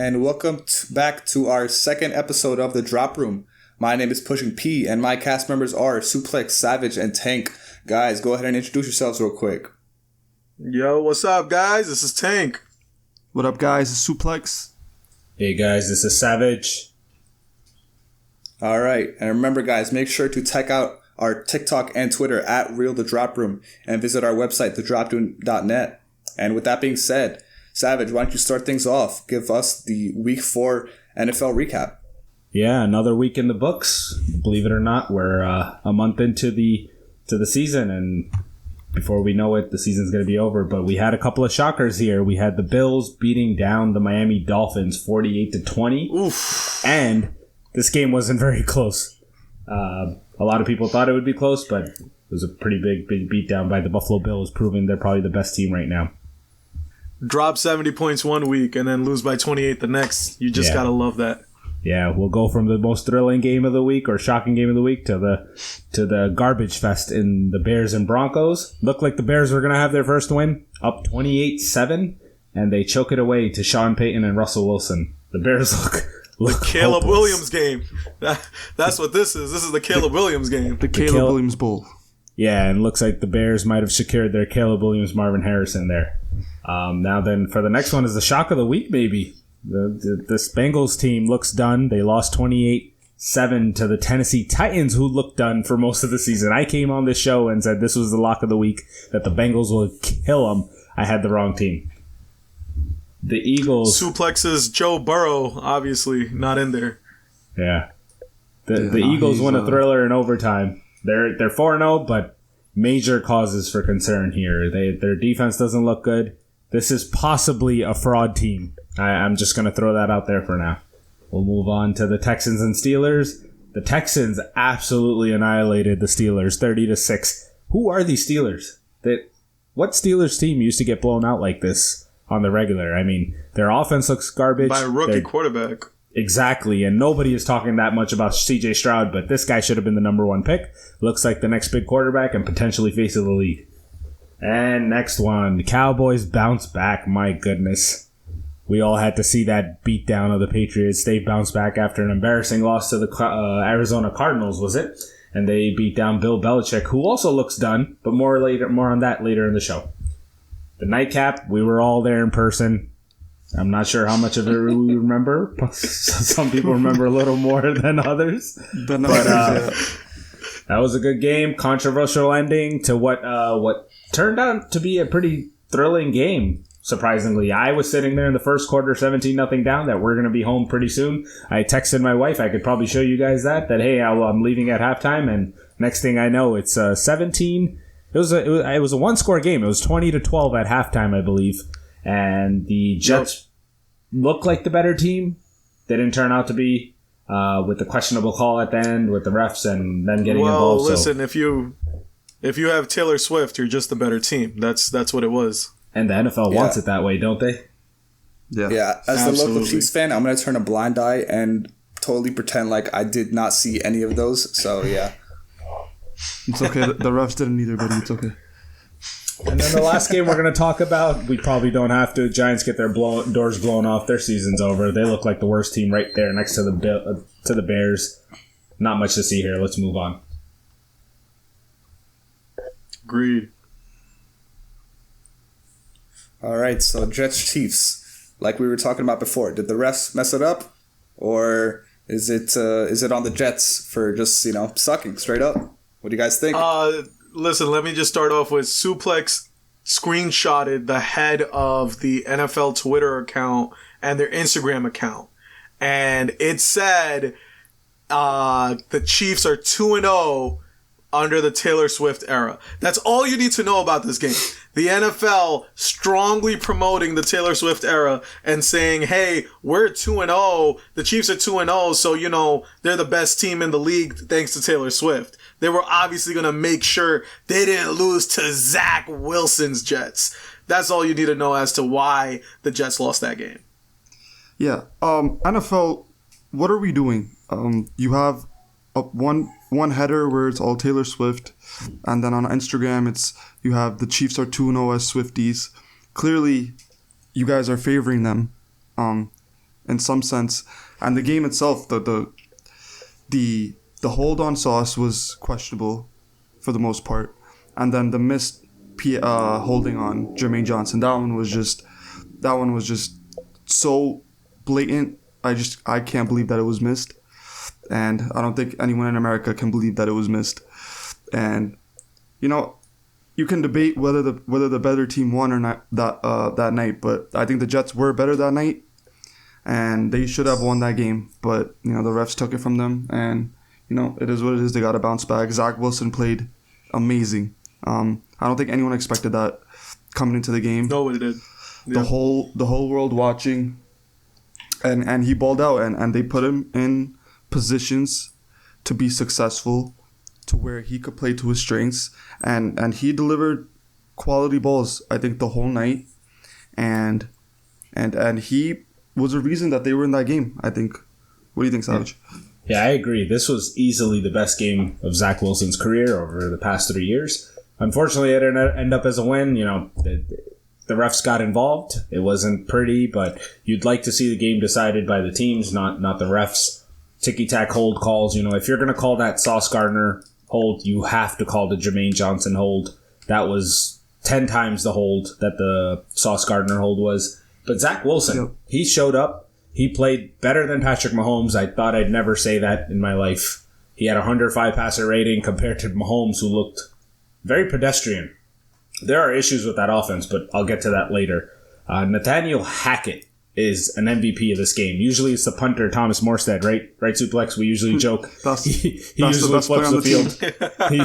and welcome back to our second episode of The Drop Room. My name is Pushing P, and my cast members are Suplex, Savage, and Tank. Guys, go ahead and introduce yourselves real quick. Yo, what's up, guys? This is Tank. What up, guys? It's Suplex. Hey, guys, this is Savage. All right, and remember, guys, make sure to check out our TikTok and Twitter at Real The Drop Room, and visit our website, thedroproom.net. And with that being said, Savage, why don't you start things off? Give us the Week 4 NFL recap. Yeah, another week in the books. Believe it or not, we're a month into the season, and before we know it, the season's going to be over. But we had a couple of shockers here. We had the Bills beating down the Miami Dolphins 48-20. Oof. And this game wasn't very close. A lot of people thought it would be close, but it was a pretty big beatdown by the Buffalo Bills, proving they're probably the best team right now. Drop 70 points one week and then lose by 28 the next. You just gotta love that. Yeah, we'll go from the most thrilling game of the week or shocking game of the week to the garbage fest in the Bears and Broncos. Looked like the Bears were going to have their first win, up 28-7, and they choke it away to Sean Payton and Russell Wilson. The Bears look the Caleb hopeless. Williams game. That's what this is. This is the Caleb Williams game. The Caleb Williams Bowl. Yeah, and it looks like the Bears might have secured their Caleb Williams, Marvin Harrison there. Now then, for the next one is the shock of the week, maybe. This Bengals team looks done. They lost 28-7 to the Tennessee Titans, who looked done for most of the season. I came on this show and said this was the lock of the week, that the Bengals will kill them. I had the wrong team. The Eagles... Suplex's Joe Burrow, obviously, not in there. Yeah. The Eagles won a thriller in overtime. They're 4-0, but major causes for concern here. Their defense doesn't look good. This is possibly a fraud team. I'm just going to throw that out there for now. We'll move on to the Texans and Steelers. The Texans absolutely annihilated the Steelers, 30-6. Who are these Steelers? What Steelers team used to get blown out like this on the regular? I mean, their offense looks garbage. By a rookie quarterback. Exactly, and nobody is talking that much about C.J. Stroud, but this guy should have been the number one pick. Looks like the next big quarterback and potentially face of the league. And next one, the Cowboys bounce back. My goodness. We all had to see that beatdown of the Patriots. They bounced back after an embarrassing loss to the Arizona Cardinals, was it? And they beat down Bill Belichick, who also looks done, but more on that later in the show. The nightcap, we were all there in person. I'm not sure how much of it we remember. Some people remember a little more than others. That was a good game. Controversial ending to what turned out to be a pretty thrilling game. Surprisingly, I was sitting there in the first quarter, 17-0 down, that we're going to be home pretty soon. I texted my wife. I could probably show you guys that hey, I'm leaving at halftime. And next thing I know, it's 17. It was a one-score game. It was 20-12 at halftime, I believe. And the Jets looked like the better team. They didn't turn out to be, with the questionable call at the end with the refs and them getting involved. Well, listen, if you have Taylor Swift, you're just the better team. That's what it was. And the NFL wants it that way, don't they? Yeah. As the local Chiefs fan, I'm going to turn a blind eye and totally pretend like I did not see any of those. So, yeah. It's okay. The refs didn't either, but it's okay. And then the last game we're going to talk about, we probably don't have to. Giants get their doors blown off. Their season's over. They look like the worst team right there next to the Bears. Not much to see here. Let's move on. Agreed. All right, so Jets-Chiefs, like we were talking about before, did the refs mess it up? Or is it on the Jets for just, sucking straight up? What do you guys think? Listen, let me just start off with Suplex screenshotted the head of the NFL Twitter account and their Instagram account. And it said the Chiefs are 2-0 under the Taylor Swift era. That's all you need to know about this game. The NFL strongly promoting the Taylor Swift era and saying, hey, we're 2-0. The Chiefs are 2-0, so, they're the best team in the league thanks to Taylor Swift. They were obviously going to make sure they didn't lose to Zach Wilson's Jets. That's all you need to know as to why the Jets lost that game. Yeah. NFL, what are we doing? You have one header where it's all Taylor Swift, and then on Instagram you have the Chiefs are 2-0 as Swifties. Clearly, you guys are favoring them. in some sense. And the game itself, the hold on Sauce was questionable for the most part, and then the missed holding on Jermaine Johnson, that one was just so blatant. I can't believe that it was missed, and I don't think anyone in America can believe that it was missed. And you can debate whether the better team won or not that night, but I think the Jets were better that night, and they should have won that game. But the refs took it from them, and it is what it is. They got to bounce back. Zach Wilson played amazing. I don't think anyone expected that coming into the game. Nobody did. The whole world watching, and he balled out, and they put him in positions to be successful, to where he could play to his strengths, and he delivered quality balls, I think, the whole night, and he was a reason that they were in that game, I think. What do you think, Savage? Yeah, I agree. This was easily the best game of Zach Wilson's career over the past 3 years. Unfortunately, it didn't end up as a win. The refs got involved. It wasn't pretty, but you'd like to see the game decided by the teams, not the refs. Ticky-tack hold calls. If you're going to call that Sauce Gardner hold, you have to call the Jermaine Johnson hold. That was 10 times the hold that the Sauce Gardner hold was. But Zach Wilson, He showed up. He played better than Patrick Mahomes. I thought I'd never say that in my life. He had a 105 passer rating compared to Mahomes, who looked very pedestrian. There are issues with that offense, but I'll get to that later. Nathaniel Hackett is an MVP of this game. Usually it's the punter, Thomas Morstead, right? Right, Suplex? We usually joke. He usually flips the field.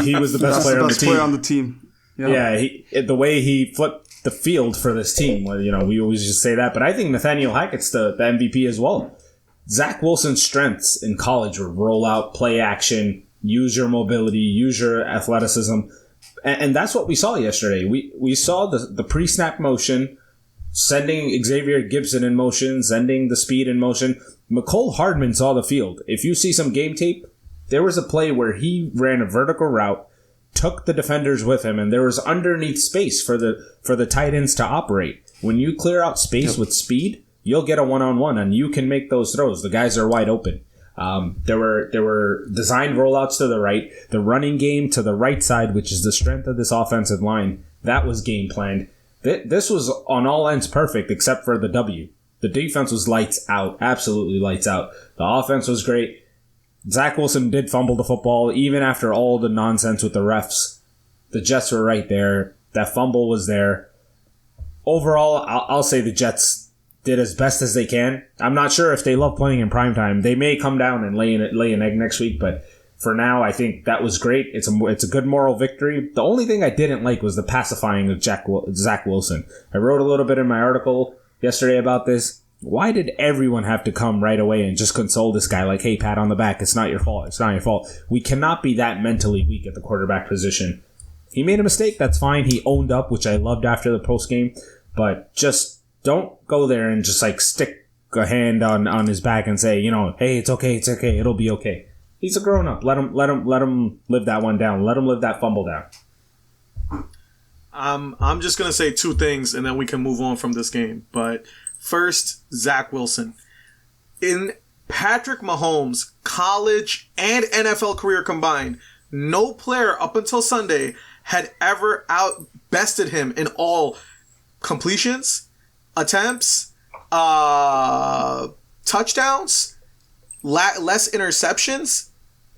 He was the best player on the team. That's the best player on the team. Yeah, the way he flipped the field for this team, we always just say that. But I think Nathaniel Hackett's the MVP as well. Zach Wilson's strengths in college were roll out, play action, use your mobility, use your athleticism. And that's what we saw yesterday. We saw the pre-snap motion, sending Xavier Gibson in motion, sending the speed in motion. McCole Hardman saw the field. If you see some game tape, there was a play where he ran a vertical route, took the defenders with him, and there was underneath space for the tight ends to operate. When you clear out space with speed, you'll get a one-on-one, and you can make those throws. The guys are wide open. There were designed rollouts to the right, the running game to the right side, which is the strength of this offensive line. That was game planned. This was on all ends perfect except for the W. The defense was lights out, absolutely lights out. The offense was great. Zach Wilson did fumble the football, even after all the nonsense with the refs. The Jets were right there. That fumble was there. Overall, I'll say the Jets did as best as they can. I'm not sure if they love playing in primetime. They may come down and lay an egg next week, but for now, I think that was great. It's a good moral victory. The only thing I didn't like was the pacifying of Zach Wilson. I wrote a little bit in my article yesterday about this. Why did everyone have to come right away and just console this guy like, hey, pat on the back, it's not your fault, it's not your fault. We cannot be that mentally weak at the quarterback position. He made a mistake, that's fine. He owned up, which I loved after the postgame, but just don't go there and just stick a hand on his back and say, hey, it's okay, it'll be okay. He's a grown up. Let him live that one down. Let him live that fumble down. I'm just gonna say two things and then we can move on from this game. But first, Zach Wilson. In Patrick Mahomes' college and NFL career combined, no player up until Sunday had ever outbested him in all completions, attempts, touchdowns, less interceptions,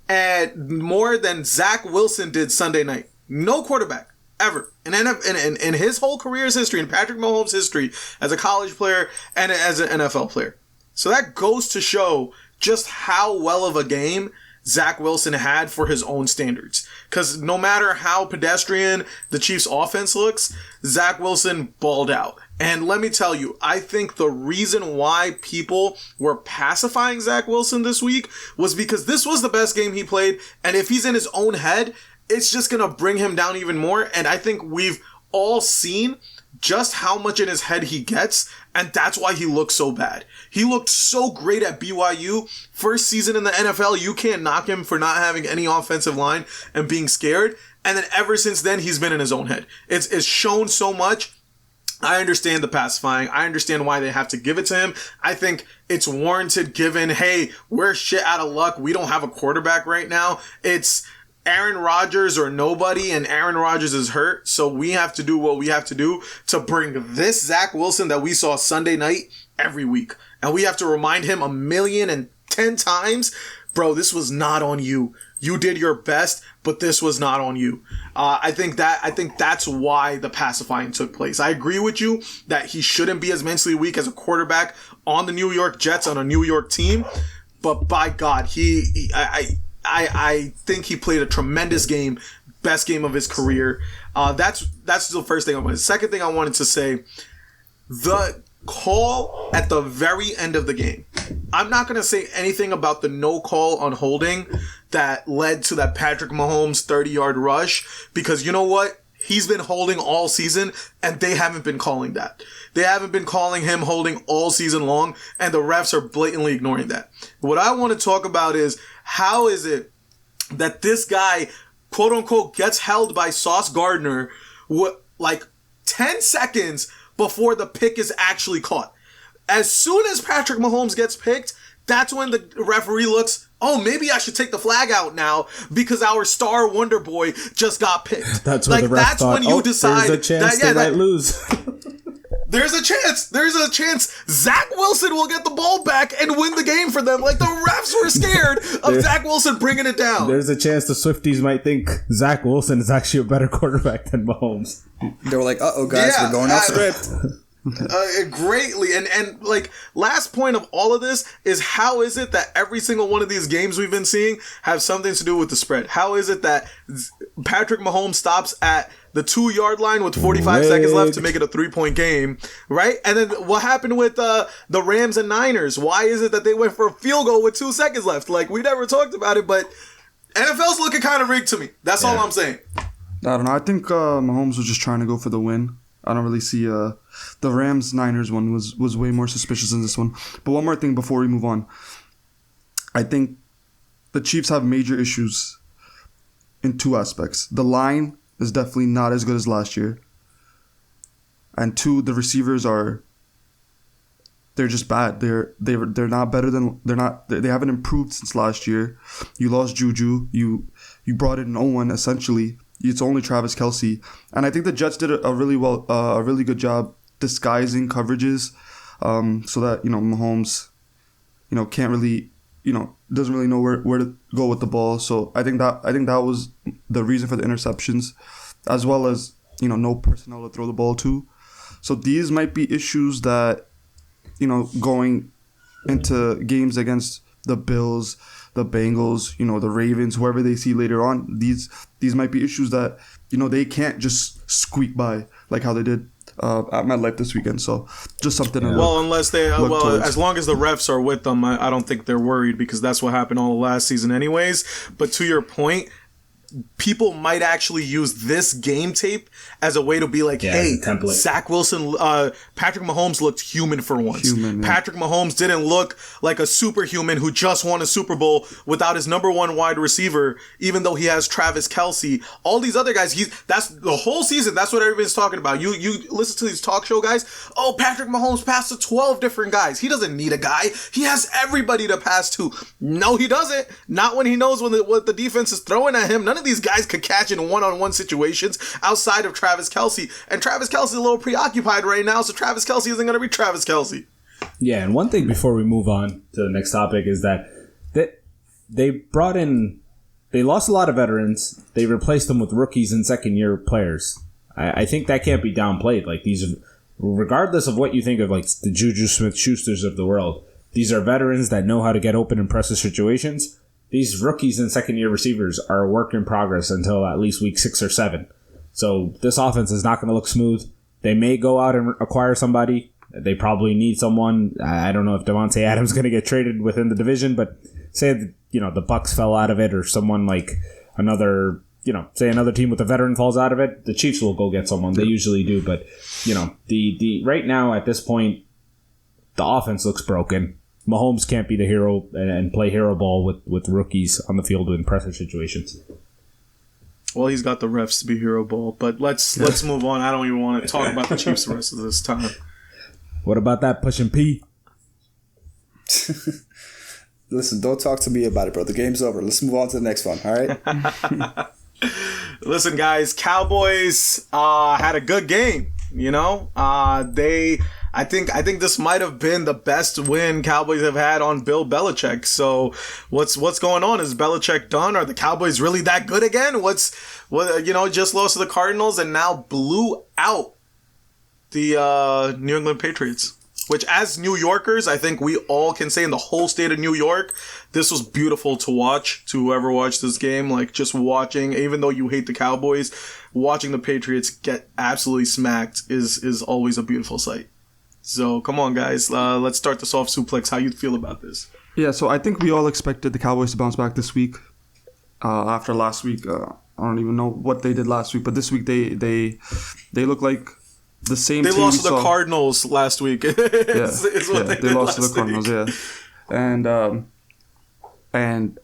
and more than Zach Wilson did Sunday night. No quarterback ever in his whole career's history, in Patrick Mahomes' history as a college player and as an NFL player. So that goes to show just how well of a game Zach Wilson had for his own standards. Because no matter how pedestrian the Chiefs' offense looks, Zach Wilson balled out. And let me tell you, I think the reason why people were pacifying Zach Wilson this week was because this was the best game he played. And if he's in his own head, it's just going to bring him down even more. And I think we've all seen just how much in his head he gets, and that's why he looks so bad. He looked so great at BYU. First season in the NFL, you can't knock him for not having any offensive line and being scared. And then ever since then, he's been in his own head. It's shown so much. I understand the pacifying. I understand why they have to give it to him. I think it's warranted given, hey, we're shit out of luck. We don't have a quarterback right now. It's Aaron Rodgers or nobody, and Aaron Rodgers is hurt. So we have to do what we have to do to bring this Zach Wilson that we saw Sunday night every week. And we have to remind him 1,010,000 times, bro, this was not on you. You did your best, but this was not on you. I think that's why the pacifying took place. I agree with you that he shouldn't be as mentally weak as a quarterback on the New York Jets on a New York team, but by God, I think he played a tremendous game, best game of his career. That's the first thing I wanted. Second thing I wanted to say, the call at the very end of the game. I'm not going to say anything about the no call on holding that led to that Patrick Mahomes 30-yard rush, because you know what? He's been holding all season, and they haven't been calling that. They haven't been calling him holding all season long, and the refs are blatantly ignoring that. What I want to talk about is, how is it that this guy, quote unquote, gets held by Sauce Gardner like 10 seconds before the pick is actually caught? As soon as Patrick Mahomes gets picked, that's when the referee looks, oh, maybe I should take the flag out now because our star wonder boy just got picked. That's when the ref thought, when you decide there's a chance they might lose. There's a chance Zach Wilson will get the ball back and win the game for them. Like, the refs were scared of Zach Wilson bringing it down. There's a chance the Swifties might think Zach Wilson is actually a better quarterback than Mahomes. They were like, uh-oh, guys, we're going off script. Greatly. And like, last point of all of this is, how is it that every single one of these games we've been seeing have something to do with the spread? How is it that Patrick Mahomes stops at the 2-yard line with 45 seconds left to make it a 3-point game, right? And then what happened with the Rams and Niners? Why is it that they went for a field goal with 2 seconds left? Like, we never talked about it, but NFL's looking kind of rigged to me. That's all I'm saying. I don't know. I think Mahomes was just trying to go for the win. I don't really see the Rams-Niners one was way more suspicious than this one. But one more thing before we move on. I think the Chiefs have major issues in 2 aspects. The line is definitely not as good as last year. And 2, the receivers they're just bad. They're not better than they haven't improved since last year. You lost Juju. You brought in no one essentially. It's only Travis Kelce, and I think the Jets did a really good job disguising coverages, so that Mahomes, can't really, doesn't really know where to go with the ball. So I think that was the reason for the interceptions, as well as no personnel to throw the ball to. So these might be issues that going into games against the Bills, the Bengals, the Ravens, whoever they see later on, these might be issues that, they can't just squeak by like how they did at MetLife this weekend. So just something to unless they, as long as the refs are with them, I don't think they're worried, because that's what happened all last season anyways. But to your point, people might actually use this game tape as a way to be like, hey, Zach Wilson, Patrick Mahomes looked human for once. Patrick Mahomes didn't look like a superhuman who just won a Super Bowl without his number 1 wide receiver, even though he has Travis Kelce. All these other guys, that's the whole season. That's what everybody's talking about. You listen to these talk show guys. Oh, Patrick Mahomes passed to 12 different guys. He doesn't need a guy. He has everybody to pass to. No, he doesn't. Not when he knows what the defense is throwing at him. None of these guys could catch in one-on-one situations outside of Travis Kelce. And Travis Kelce's a little preoccupied right now, so Travis Kelce isn't going to be Travis Kelce. Yeah, and one thing before we move on to the next topic is that they lost a lot of veterans. They replaced them with rookies and second-year players. I think that can't be downplayed. Like, these, regardless of what you think of, like, the Juju Smith-Schusters of the world, these are veterans that know how to get open in pressure situations. These rookies and second-year receivers are a work in progress until at least week 6 or 7. So this offense is not going to look smooth. They may go out and acquire somebody. They probably need someone. I don't know if Devontae Adams is going to get traded within the division, but say the Bucks fell out of it, or someone like another, say another team with a veteran falls out of it, the Chiefs will go get someone. They usually do, but the right now at this point, the offense looks broken. Mahomes can't be the hero and play hero ball with rookies on the field in pressure situations. Well, he's got the refs to be hero ball, but let's move on. I don't even want to talk about the Chiefs the rest of this time. What about that pushing P? Listen, don't talk to me about it, bro. The game's over. Let's move on to the next one, all right? Listen, guys, Cowboys had a good game. You know, I think this might have been the best win Cowboys have had on Bill Belichick. So what's going on? Is Belichick done? Are the Cowboys really that good again? Just lost to the Cardinals and now blew out the New England Patriots. Which, as New Yorkers, I think we all can say in the whole state of New York, this was beautiful to watch, to whoever watched this game. Like, just watching, even though you hate the Cowboys, watching the Patriots get absolutely smacked is always a beautiful sight. So, come on, guys. Let's start this off. Suplex, how you feel about this? Yeah, so I think we all expected the Cowboys to bounce back this week. After last week, I don't even know what they did last week, but this week they look like the same they team lost to the saw. Cardinals last week. They lost to the Cardinals, yeah. And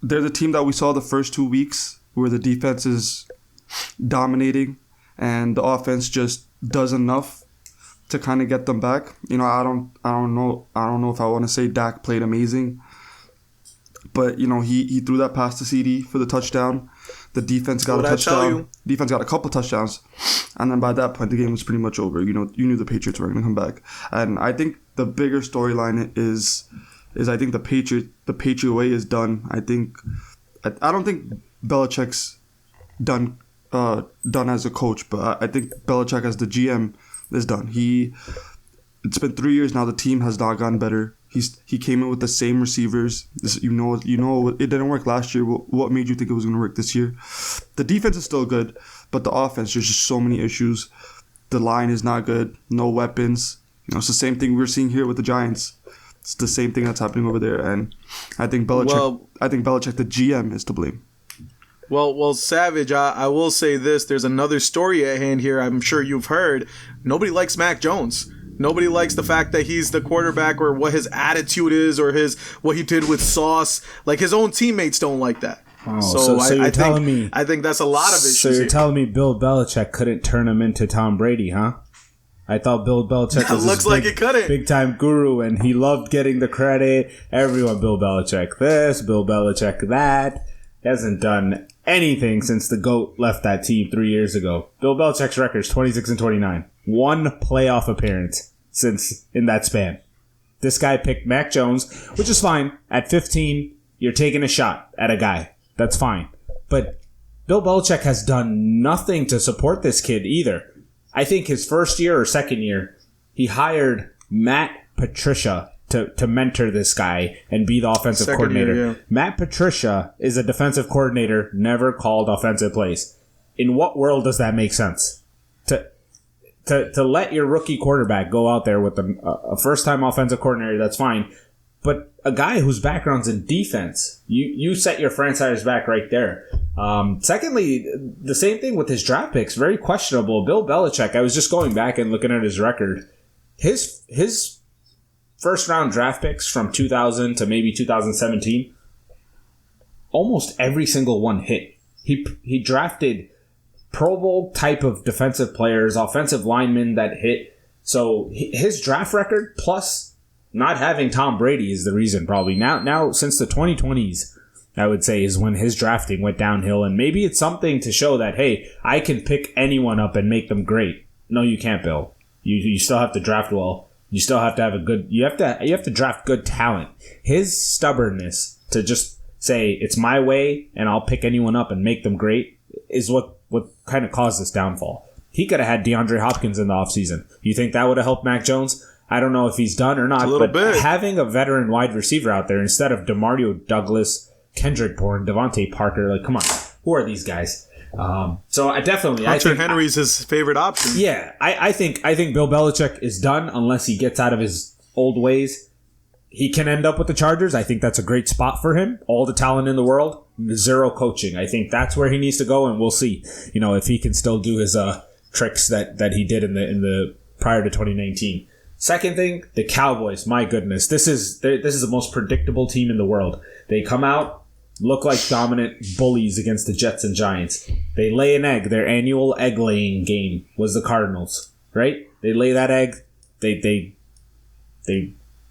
they're the team that we saw the first 2 weeks where the defense is dominating and the offense just does enough to kind of get them back. I don't know if I want to say Dak played amazing, but he threw that pass to CD for the touchdown. The defense got a touchdown. Defense got a couple touchdowns, and then by that point the game was pretty much over. You knew the Patriots were going to come back, and I think the bigger storyline is I think the Patriot way is done. I don't think Belichick's done as a coach, but I think Belichick as the GM is done. It's been 3 years now. The team has not gotten better. He came in with the same receivers. It didn't work last year. What made you think it was going to work this year? The defense is still good, but the offense, there's just so many issues. The line is not good. No weapons. It's the same thing we're seeing here with the Giants. It's the same thing that's happening over there, and I think Belichick, the GM, is to blame. Well, Savage, I will say this. There's another story at hand here. I'm sure you've heard. Nobody likes Mac Jones. Nobody likes the fact that he's the quarterback or what his attitude is or what he did with Sauce. Like, his own teammates don't like that. Oh, so I think that's a lot of issues. So you're telling me Bill Belichick couldn't turn him into Tom Brady, huh? I thought Bill Belichick was looks like it couldn't. Big time guru, and he loved getting the credit. Everyone, Bill Belichick this, Bill Belichick that. He hasn't done anything since the GOAT left that team 3 years ago. Bill Belichick's record is 26-29. One playoff appearance since in that span. This guy picked Mac Jones, which is fine. At 15, you're taking a shot at a guy. That's fine. But Bill Belichick has done nothing to support this kid either. I think his first year or second year, he hired Matt Patricia to mentor this guy and be the offensive coordinator. Year, yeah. Matt Patricia is a defensive coordinator, never called offensive plays. In what world does that make sense? To let your rookie quarterback go out there with a first-time offensive coordinator, that's fine. But a guy whose background's in defense, you set your franchise back right there. Secondly, the same thing with his draft picks, very questionable. Bill Belichick, I was just going back and looking at his record. His first-round draft picks from 2000 to maybe 2017, almost every single one hit. He drafted Pro Bowl type of defensive players, offensive linemen that hit. So his draft record plus not having Tom Brady is the reason probably. Now since the 2020s, I would say, is when his drafting went downhill. And maybe it's something to show that, hey, I can pick anyone up and make them great. No, you can't, Bill. You still have to draft well. You still have to have you have to draft good talent. His stubbornness to just say it's my way and I'll pick anyone up and make them great is what kind of caused this downfall. He could have had DeAndre Hopkins in the offseason. You think that would have helped Mac Jones? I don't know if he's done or not, but having a veteran wide receiver out there instead of DeMario Douglas, Kendrick Bourne, Devontae Parker, like, come on, who are these guys? So I definitely... Hunter Henry's his favorite option. Yeah, I think Bill Belichick is done unless he gets out of his old ways. He can end up with the Chargers. I think that's a great spot for him. All the talent in the world, zero coaching. I think that's where he needs to go, and we'll see. If he can still do his tricks that he did in the prior to 2019. Second thing, the Cowboys. My goodness, this is the most predictable team in the world. They come out, look like dominant bullies against the Jets and Giants. They lay an egg. Their annual egg-laying game was the Cardinals, right? They lay that egg. They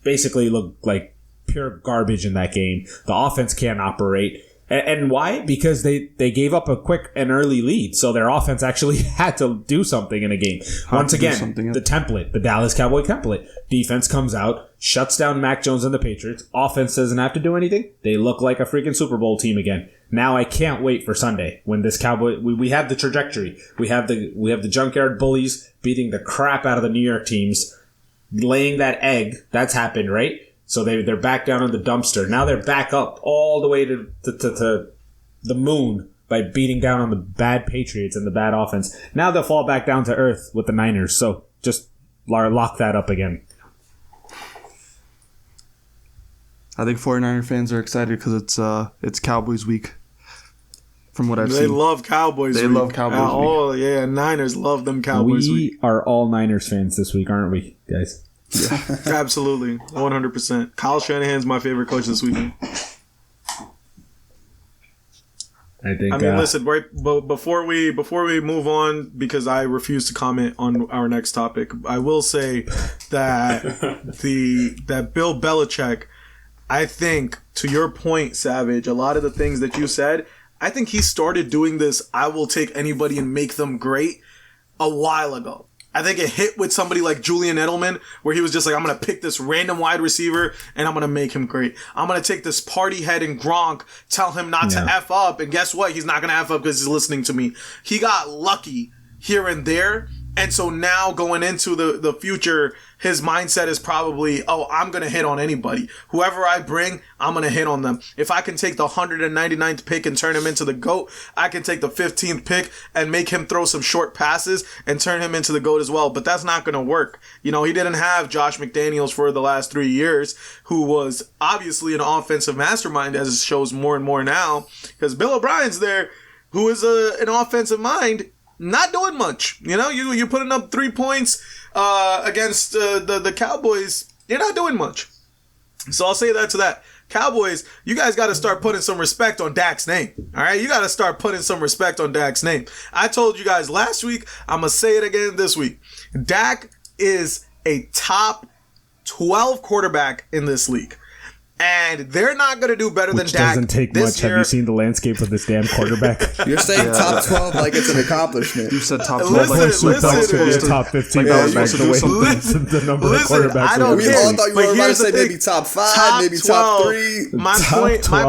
basically look like pure garbage in that game. The offense can't operate. And why? Because they gave up a quick and early lead, so their offense actually had to do something in a game. Once again, the template, the Dallas Cowboy template. Defense comes out, shuts down Mac Jones and the Patriots. Offense doesn't have to do anything. They look like a freaking Super Bowl team again. Now I can't wait for Sunday when this Cowboy. We have the trajectory. We have the junkyard bullies beating the crap out of the New York teams, laying that egg. That's happened, right? So they're back down in the dumpster. Now they're back up all the way to the moon by beating down on the bad Patriots and the bad offense. Now they'll fall back down to earth with the Niners. So just lock that up again. I think 49er fans are excited because it's Cowboys week. From what I've seen. They love Cowboys week. They love Cowboys week. Oh, yeah. Niners love them Cowboys week. We are all Niners fans this week, aren't we, guys? Yeah. Absolutely, 100%. Kyle Shanahan's my favorite coach this weekend. I think. Listen, right, but before we move on, because I refuse to comment on our next topic, I will say that that Bill Belichick, I think, to your point, Savage, a lot of the things that you said, I think he started doing this. I will take anybody and make them great a while ago. I think it hit with somebody like Julian Edelman, where he was just like, I'm going to pick this random wide receiver and I'm going to make him great. I'm going to take this party head in Gronk, tell him not to F up. And guess what? He's not going to F up because he's listening to me. He got lucky here and there. And so now going into the future, his mindset is probably, I'm going to hit on anybody. Whoever I bring, I'm going to hit on them. If I can take the 199th pick and turn him into the GOAT, I can take the 15th pick and make him throw some short passes and turn him into the GOAT as well. But that's not going to work. You know, he didn't have Josh McDaniels for the last 3 years, who was obviously an offensive mastermind, as it shows more and more now, because Bill O'Brien's there, who is an offensive mind. Not doing much. You know, you're putting up 3 points against the Cowboys. You're not doing much. So I'll say that to that. Cowboys, you guys got to start putting some respect on Dak's name. All right? You got to start putting some respect on Dak's name. I told you guys last week. I'm going to say it again this week. Dak is a top 12 quarterback in this league. And they're not going to do better than Dak. Doesn't take much. Year. Have you seen the landscape of this damn quarterback? You're saying top 12 like it's an accomplishment. You said top 12. Listen, top 15 quarterback. The number of quarterbacks. I don't We care. all thought you were about to say maybe top 5, maybe 12. top 3. My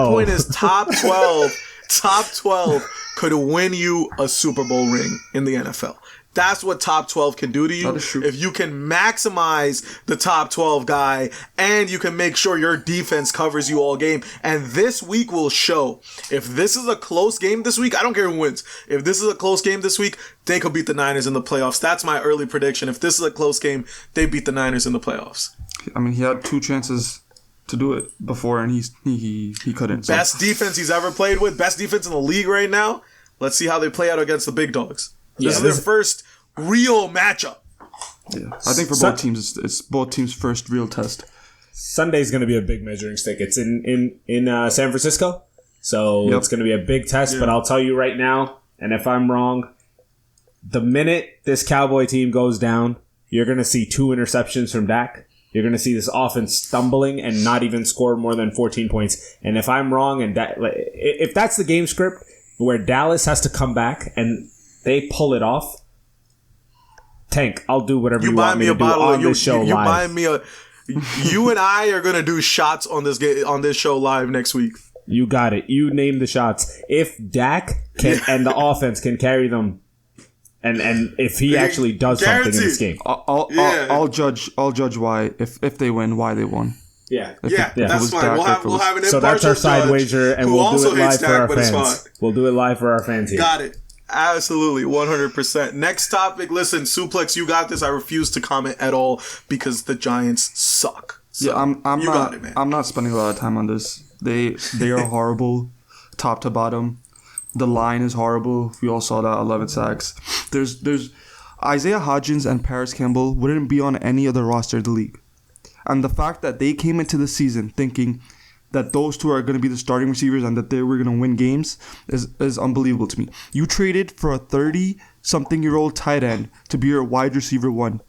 point is top 12. Top 12 could win you a Super Bowl ring in the NFL. That's what top 12 can do to you. If you can maximize the top 12 guy and you can make sure your defense covers you all game. And this week will show. If this is a close game this week, I don't care who wins. If this is a close game this week, they could beat the Niners in the playoffs. That's my early prediction. If this is a close game, they beat the Niners in the playoffs. I mean, he had 2 chances to do it before and he couldn't. So. Best defense he's ever played with. Best defense in the league right now. Let's see how they play out against the big dogs. This is their first real matchup. Yeah, I think for both teams, it's both teams' first real test. Sunday's going to be a big measuring stick. It's in San Francisco, so it's going to be a big test. Yeah. But I'll tell you right now, and if I'm wrong, the minute this Cowboy team goes down, you're going to see 2 interceptions from Dak. You're going to see this offense stumbling and not even score more than 14 points. And if I'm wrong, and if that's the game script where Dallas has to come back and they pull it off, Tank, I'll do whatever you want me to do on this show live. You and I are gonna do shots on this show live next week. You got it. You name the shots. If Dak can and the offense can carry them, and if he actually does something in this game, I'll judge why if they win, why they won. Yeah, that's fine. We'll have an impartial so that's our side wager, and we'll do it live for our fans. Fine. We'll do it live for our fans here. Got it. Absolutely, 100%. Next topic. Listen, Suplex, you got this. I refuse to comment at all because the Giants suck. So I'm not spending a lot of time on this. They are horrible, top to bottom. The line is horrible. We all saw that 11 sacks. There's Isaiah Hodgins and Paris Campbell wouldn't be on any other roster of the league. And the fact that they came into the season thinking that those two are going to be the starting receivers and that they were going to win games is unbelievable to me. You traded for a 30-something-year-old tight end to be your wide receiver one.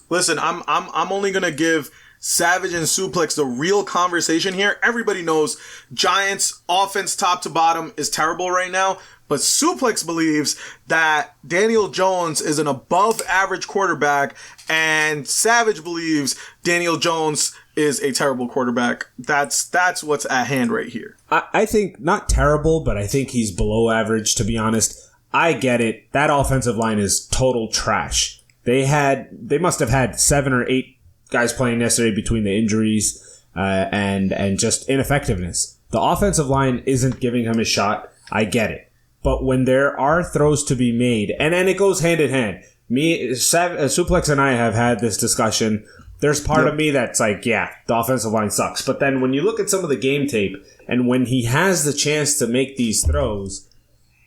Listen, I'm only gonna give Savage and Suplex the real conversation here. Everybody knows Giants offense top to bottom is terrible right now, but Suplex believes that Daniel Jones is an above average quarterback, and Savage believes Daniel Jones is a terrible quarterback. That's what's at hand right here. I think not terrible, but I think he's below average, to be honest. I get it. That offensive line is total trash. They must have had 7 or 8 guys playing yesterday between the injuries and just ineffectiveness. The offensive line isn't giving him a shot. I get it. But when there are throws to be made, and it goes hand in hand. Suplex and I have had this discussion. There's part of me that's like, yeah, the offensive line sucks. But then when you look at some of the game tape, and when he has the chance to make these throws,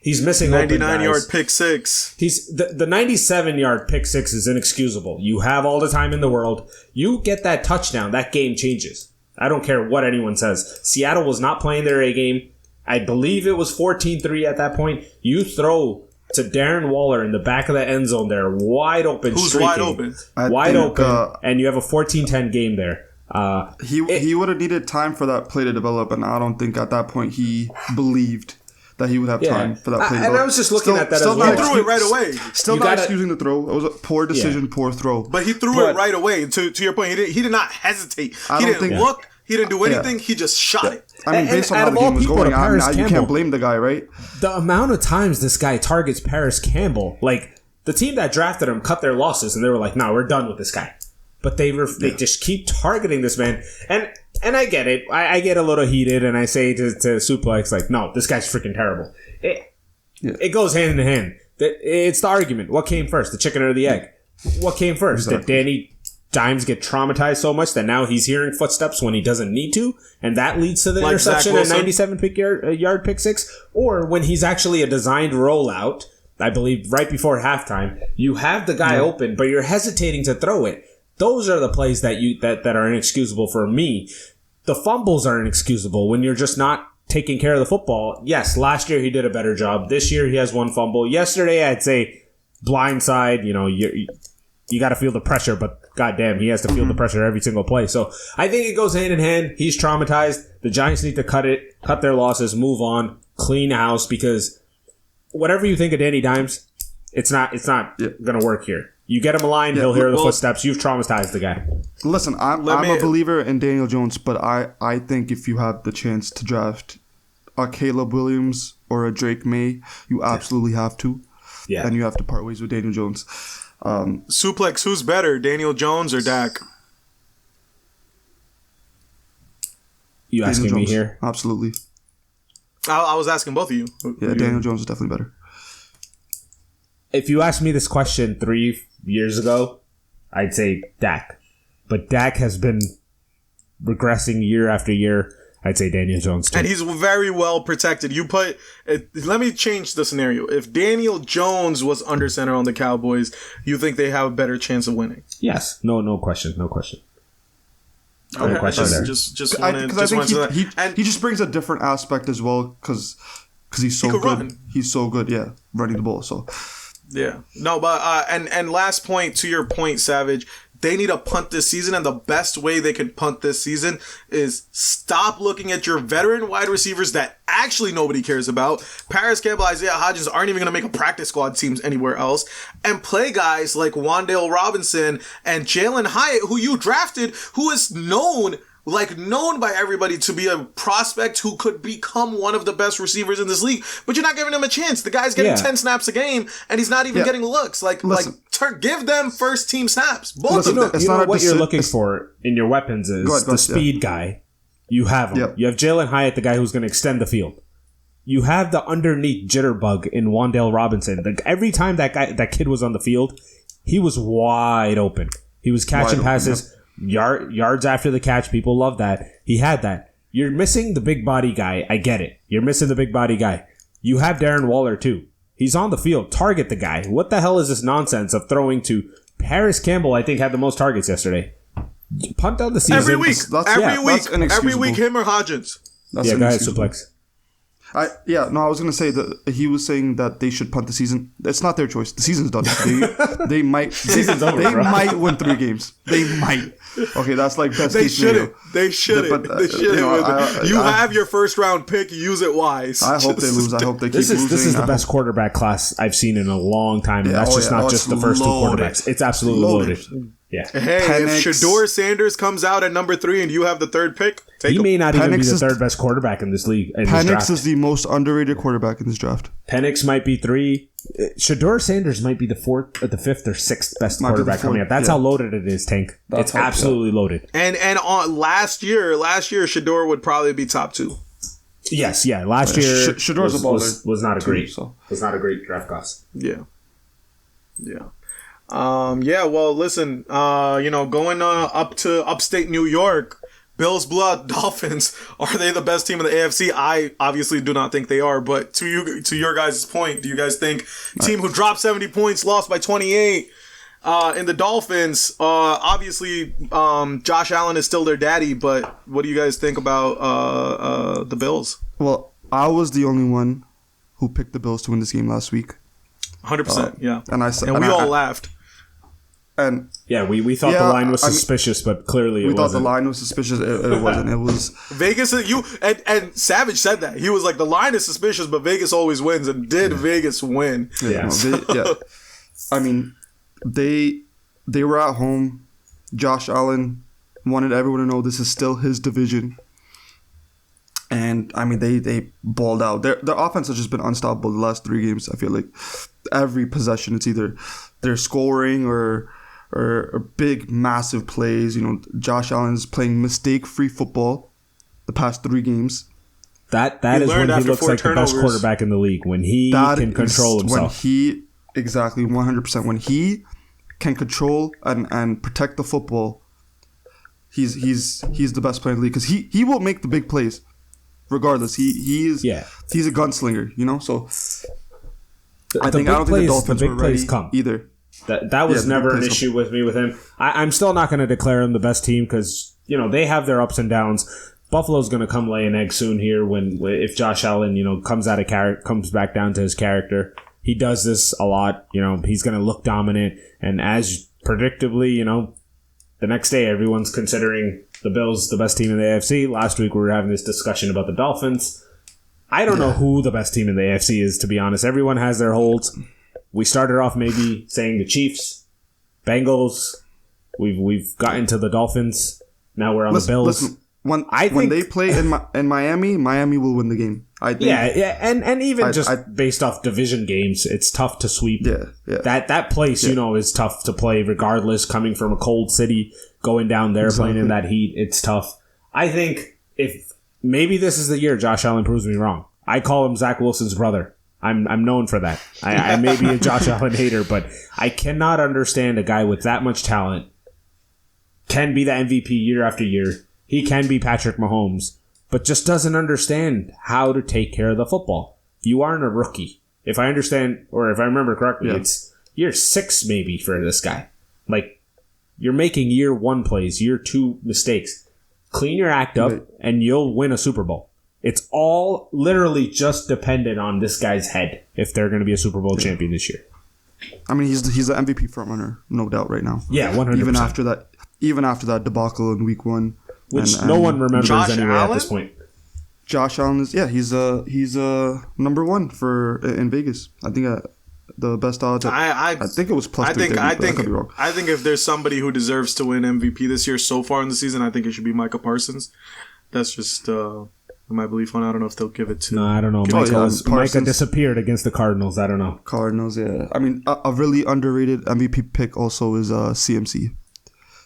he's missing 99-yard pick six. He's the 97-yard pick six is inexcusable. You have all the time in the world. You get that touchdown, that game changes. I don't care what anyone says. Seattle was not playing their A game. I believe it was 14-3 at that point. You throw to Darren Waller in the back of the end zone there, wide open. Who's streaking, wide open? Wide open, and you have a 14-10 game there. He would have needed time for that play to develop, and I don't think at that point he believed that he would have time for that play. And I was just looking at that as well. He threw it right away. Still not excusing the throw. It was a poor decision, poor throw. But he threw it right away. To your point, he did not hesitate. He didn't look. He didn't do anything. He just shot it. I mean, based on how the game was going on, now you can't blame the guy, right? The amount of times this guy targets Paris Campbell, like the team that drafted him cut their losses and they were like, "No, we're done with this guy." But they just keep targeting this man, and I get it. I get a little heated, and I say to Suplex like, "No, this guy's freaking terrible." It goes hand in hand. It's the argument. What came first, the chicken or the egg? What came first? Exactly. Did Danny Dimes get traumatized so much that now he's hearing footsteps when he doesn't need to, and that leads to the interception and 97-yard pick six? Or when he's actually a designed rollout, I believe right before halftime, you have the guy open, but you're hesitating to throw it. Those are the plays that are inexcusable for me. The fumbles are inexcusable when you're just not taking care of the football. Yes, last year he did a better job. This year he has one fumble. Yesterday I'd say blindside, you got to feel the pressure, but goddamn, he has to feel the pressure every single play. So I think it goes hand in hand. He's traumatized. The Giants need to cut their losses, move on, clean house, because whatever you think of Danny Dimes, it's not going to work here. You get him a line, he'll hear the footsteps. You've traumatized the guy. Listen, I'm a believer in Daniel Jones, but I think if you have the chance to draft a Caleb Williams or a Drake May, you absolutely have to. Yeah. And you have to part ways with Daniel Jones. Suplex, who's better, Daniel Jones or Dak? You asking Daniel me Jones, here? Absolutely. I was asking both of you. Yeah, Daniel Jones is definitely better. If you asked me this question 3 years ago, I'd say Dak. But Dak has been regressing year after year. I'd say Daniel Jones too. And he's very well protected. Let me change the scenario. If Daniel Jones was under center on the Cowboys, you think they have a better chance of winning? Yes. No question. No question there. I think he just brings a different aspect as well because he's so good. Run. He's so good, running the ball. So yeah, no, but and last point to your point, Savage. They need to punt this season, and the best way they can punt this season is stop looking at your veteran wide receivers that actually nobody cares about. Paris Campbell, Isaiah Hodgins aren't even going to make a practice squad teams anywhere else, and play guys like Wan'Dale Robinson and Jalen Hyatt, who you drafted, who is known by everybody to be a prospect who could become one of the best receivers in this league, but you're not giving him a chance. The guy's getting 10 snaps a game, and he's not even getting looks. Give them first team snaps. Both of them. You know what you're looking for in your weapons is the speed guy. You have him. Yep. You have Jalen Hyatt, the guy who's going to extend the field. You have the underneath jitterbug in Wan'Dale Robinson. Every time that kid was on the field, he was wide open. He was catching passes. Yep. Yards after the catch, people love that. He had that. You're missing the big body guy. I get it. You're missing the big body guy. You have Darren Waller too. He's on the field. Target the guy. What the hell is this nonsense of throwing to Paris Campbell? I think had the most targets yesterday. Punt out the season. Every week. That's inexcusable. Every week, him or Hodgins. That's Yeah, go ahead, inexcusable. Suplex. I was gonna say that he was saying that they should punt the season. It's not their choice. The season's done. They might. Season's over, They bro. might win 3 games. They might. Okay, that's like best They case scenario. shouldn't. They shouldn't. But, They shouldn't. you know, You have your first round pick. Use it wise. I hope they lose. I hope they keep losing. This is the I best hope- quarterback class I've seen in a long time. And Yeah, that's not it's just the first loaded. 2 quarterbacks. It's absolutely loaded. Yeah. Hey, Penix. if Shador Sanders comes out at number 3 and you have the 3rd pick, take He him. may not even be Penix the is- third best quarterback in this league. In this Penix draft. is the most underrated quarterback in this draft. Penix might be 3. Shador Sanders might be the 4th or the 5th or 6th best Might be the quarterback coming fourth, up. That's yeah. how loaded it is, Tank. That's It's how- absolutely loaded. And on last year, Shador would probably be top 2. Yes, yeah. Last year Shador's a baller was not a too, great so. was not a great draft class. Yeah. Well, listen, going up to upstate New York, Bills blood Dolphins, are they the best team in the AFC? I obviously do not think they are, but to your guys' point, do you guys think team who dropped 70 points, lost by 28, in the Dolphins, obviously Josh Allen is still their daddy, but what do you guys think about the Bills? Well, I was the only one who picked the Bills to win this game last week. 100%, yeah. And I said, And we all laughed. And Yeah, we thought the Yeah, line was I mean, suspicious, but clearly we it thought wasn't. the line was suspicious. It wasn't. It was. Vegas, and Savage said that. He was like, the line is suspicious, but Vegas always wins. And did Vegas win? Yeah. I mean, they were at home. Josh Allen wanted everyone to know this is still his division. And I mean, they balled out. Their offense has just been unstoppable the last 3 games. I feel like every possession, it's either they're scoring or big, massive plays. You know, Josh Allen's playing mistake-free football the past 3 games. That He is when learned he after looks 4 like the best turnovers. quarterback in the league. When he That can control is himself. When he, exactly, 100%. When he can control and protect the football, he's the best player in the league. Because he will make the big plays, regardless. He's a gunslinger, you know? So I don't think the Dolphins were ready either. That was never an issue with me with him. I'm still not going to declare him the best team because they have their ups and downs. Buffalo's going to come lay an egg soon here if Josh Allen comes back down to his character. He does this a lot. He's going to look dominant, and as predictably, the next day everyone's considering the Bills the best team in the AFC. Last week we were having this discussion about the Dolphins. I don't know who the best team in the AFC is, to be honest. Everyone has their holds. We started off maybe saying the Chiefs, Bengals. We've gotten to the Dolphins. Now we're on the Bills. Listen, when they play in Miami, Miami will win the game. I think. Yeah, and even based off division games, it's tough to sweep. Yeah. That place, is tough to play regardless. Coming from a cold city, going down there, playing in that heat, it's tough. I think if maybe this is the year Josh Allen proves me wrong. I call him Zach Wilson's brother. I'm known for that. I may be a Josh Allen hater, but I cannot understand a guy with that much talent can be the MVP year after year. He can be Patrick Mahomes, but just doesn't understand how to take care of the football. You aren't a rookie. If I understand, or if I remember correctly, it's year 6 maybe for this guy. Like, you're making year 1 plays, year 2 mistakes. Clean your act up, and you'll win a Super Bowl. It's all literally just dependent on this guy's head if they're going to be a Super Bowl champion this year. I mean, he's the MVP frontrunner, no doubt, right now. Yeah, 100%. Even after that debacle in Week 1, which no one remembers anyway at this point. Josh Allen is he's number 1 in Vegas. I think the best odds. I think it was plus 330. I could be wrong. I think if there's somebody who deserves to win MVP this year so far in the season, I think it should be Micah Parsons. That's just my belief on it. I don't know if they'll give it to. No, I don't know. Micah disappeared against the Cardinals. I don't know. Cardinals, yeah. I mean, a really underrated MVP pick also is CMC.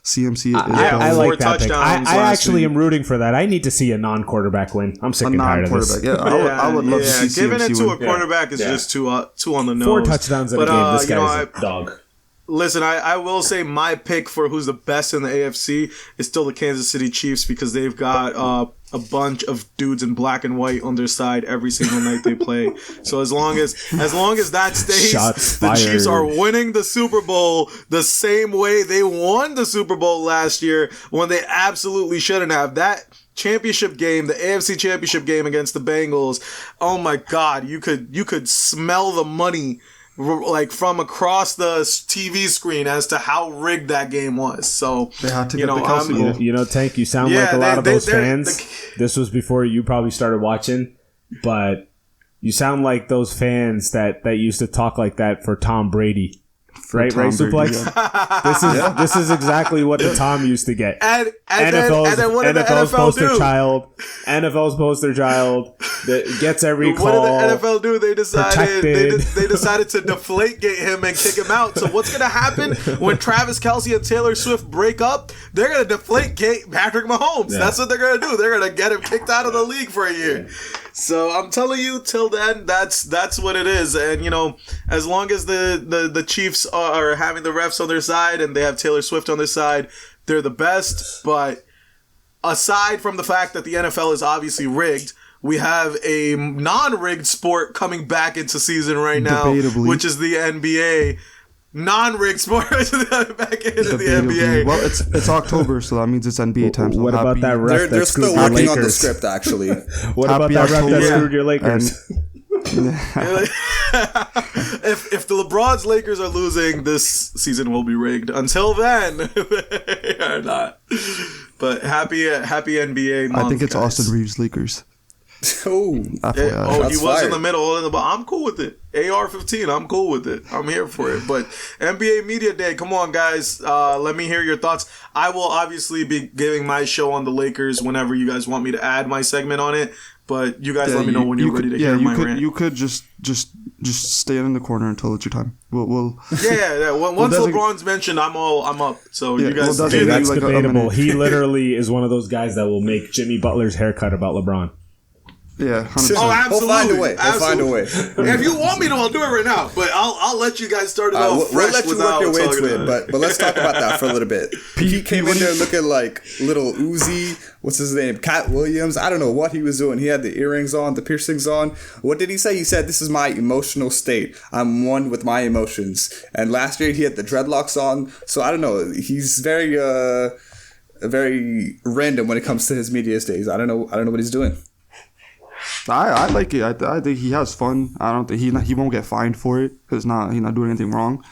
CMC is I like that pick. I actually week. am rooting for that. I need to see a non-quarterback win. I'm sick and tired of this. Yeah, I would love to see giving CMC it to win. a quarterback is just too on the nose. 4 touchdowns in a game. This guy's a dog. Listen, I will say my pick for who's the best in the AFC is still the Kansas City Chiefs because they've got a bunch of dudes in black and white on their side every single night they play. So as long as that stays, Shots the Chiefs fired. are winning the Super Bowl the same way they won the Super Bowl last year when they absolutely shouldn't have. That championship game, the AFC championship game against the Bengals, oh my God, you could smell the money like from across the TV screen as to how rigged that game was. So They had to get the Kelsey goal. Tank, you sound like a lot of those fans. This was before you probably started watching, but you sound like those fans that used to talk like that for Tom Brady. Right, Suplex? Yeah. This is exactly what the Tom used to get. And then what did the NFL poster do? NFL's poster child that gets every call. What did the NFL do? They decided to deflate him and kick him out. So what's gonna happen when Travis Kelce and Taylor Swift break up? They're gonna deflate Patrick Mahomes. Yeah. That's what they're gonna do. They're gonna get him kicked out of the league for a year. So I'm telling you, till then, that's what it is. And as long as the Chiefs are having the refs on their side and they have Taylor Swift on their side, they're the best. But aside from the fact that the NFL is obviously rigged, we have a non-rigged sport coming back into season right now, Debatably. which is the NBA. Non-rigged sport back into the NBA. Well, it's October, so that means it's NBA time. So what about that ref They're that screwed still your working on the Lakers? script, actually. What about that ref that screwed your Lakers? If the LeBron's Lakers are losing, this season will be rigged. Until then, they are not. But happy NBA month, I think it's guys. Austin Reeves Lakers. Oh, He was fired. in the middle, but I'm cool with it. AR-15, I'm cool with it. I'm here for it. But NBA Media Day, come on, guys. Let me hear your thoughts. I will obviously be giving my show on the Lakers whenever you guys want me to add my segment on it. But you guys let me know when you're ready to hear my rant. You could just stay in the corner until it's your time. We'll yeah. Once LeBron's mentioned, I'm up. So you guys, that's debatable. He literally is one of those guys that will make Jimmy Butler's haircut about LeBron. Yeah, 100%. Oh, absolutely. He'll find a way. If you want me to, I'll do it right now. But I'll let you guys start it off fresh. We'll let you work your way to it, but let's talk about that for a little bit. He came in there looking like little Uzi. What's his name? Cat Williams. I don't know what he was doing. He had the earrings on, the piercings on. What did he say? He said, "This is my emotional state. I'm one with my emotions." And last year he had the dreadlocks on. So I don't know. He's very random when it comes to his media days. I don't know what he's doing. I like it. I think he has fun. I don't think he won't get fined for it because he's not doing anything wrong.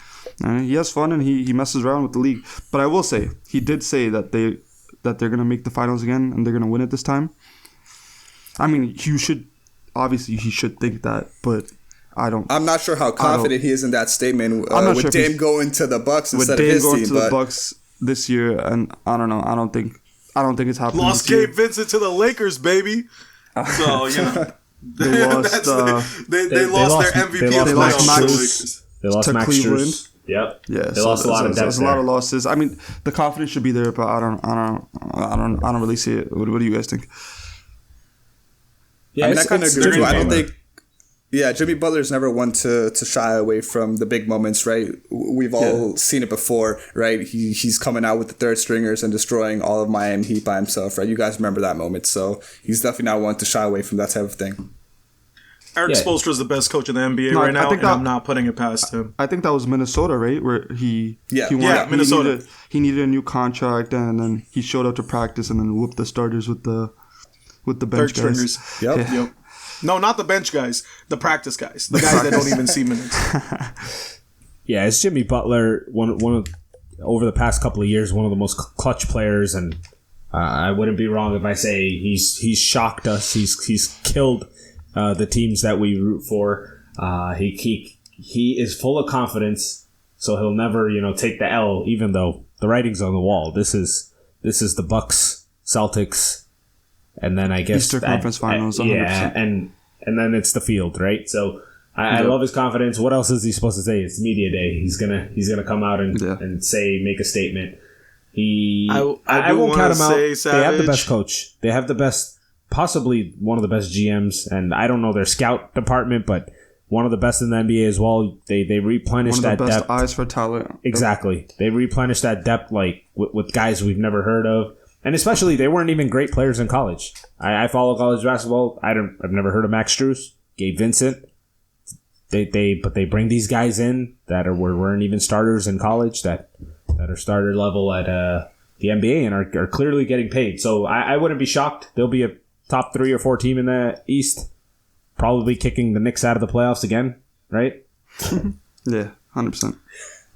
He has fun and he messes around with the league. But I will say he did say that they're gonna make the finals again and they're gonna win it this time. I mean, he should think that, but I don't. I'm not sure how confident he is in that statement. I'm not with sure Dame going to the Bucks instead of his team. With Dame going to the Bucks this year, and I don't know. I don't think it's happening. Lost Gabe Vincent to the Lakers, baby. So they lost. They lost their MVP. They lost Max. They lost to Max Cleveland. Strus. Yep. Yeah, they lost a lot of depth. There's a lot of losses. I mean, the confidence should be there, but I don't really see it. What do you guys think? Yeah, I kind of agree. I don't think. Yeah, Jimmy Butler's never one to shy away from the big moments, right? We've all seen it before, right? He's coming out with the third stringers and destroying all of Miami Heat by himself, right? You guys remember that moment, so he's definitely not one to shy away from that type of thing. Eric Spoelstra is the best coach in the NBA right now, and I'm not putting it past him. I think that was Minnesota, right? Where Minnesota. He needed a new contract, and then he showed up to practice and then whooped the starters with the bench third guys. Stringers. Yep. No, not the bench guys. The practice guys. The guys that don't even see minutes. Yeah, it's Jimmy Butler. One of over the past couple of years, one of the most clutch players, and I wouldn't be wrong if I say he's shocked us. He's killed the teams that we root for. He is full of confidence, so he'll never take the L, even though the writing's on the wall. This is the Bucks, Celtics. And then I guess Eastern Conference Finals. 100%. Yeah, and then it's the field, right? So I love his confidence. What else is he supposed to say? It's media day. He's gonna come out and make a statement. I won't count him out. They have the best coach. They have the best, possibly one of the best GMs, and I don't know their scout department, but one of the best in the NBA as well. They replenish that depth. One of the best eyes for talent. Exactly. They replenish that depth with guys we've never heard of. And especially, they weren't even great players in college. I follow college basketball. I've never heard of Max Strus, Gabe Vincent. But they bring these guys in that weren't even starters in college that are starter level at the NBA and are clearly getting paid. So I wouldn't be shocked. They'll be a top 3 or 4 team in the East, probably kicking the Knicks out of the playoffs again, right? Yeah, 100%.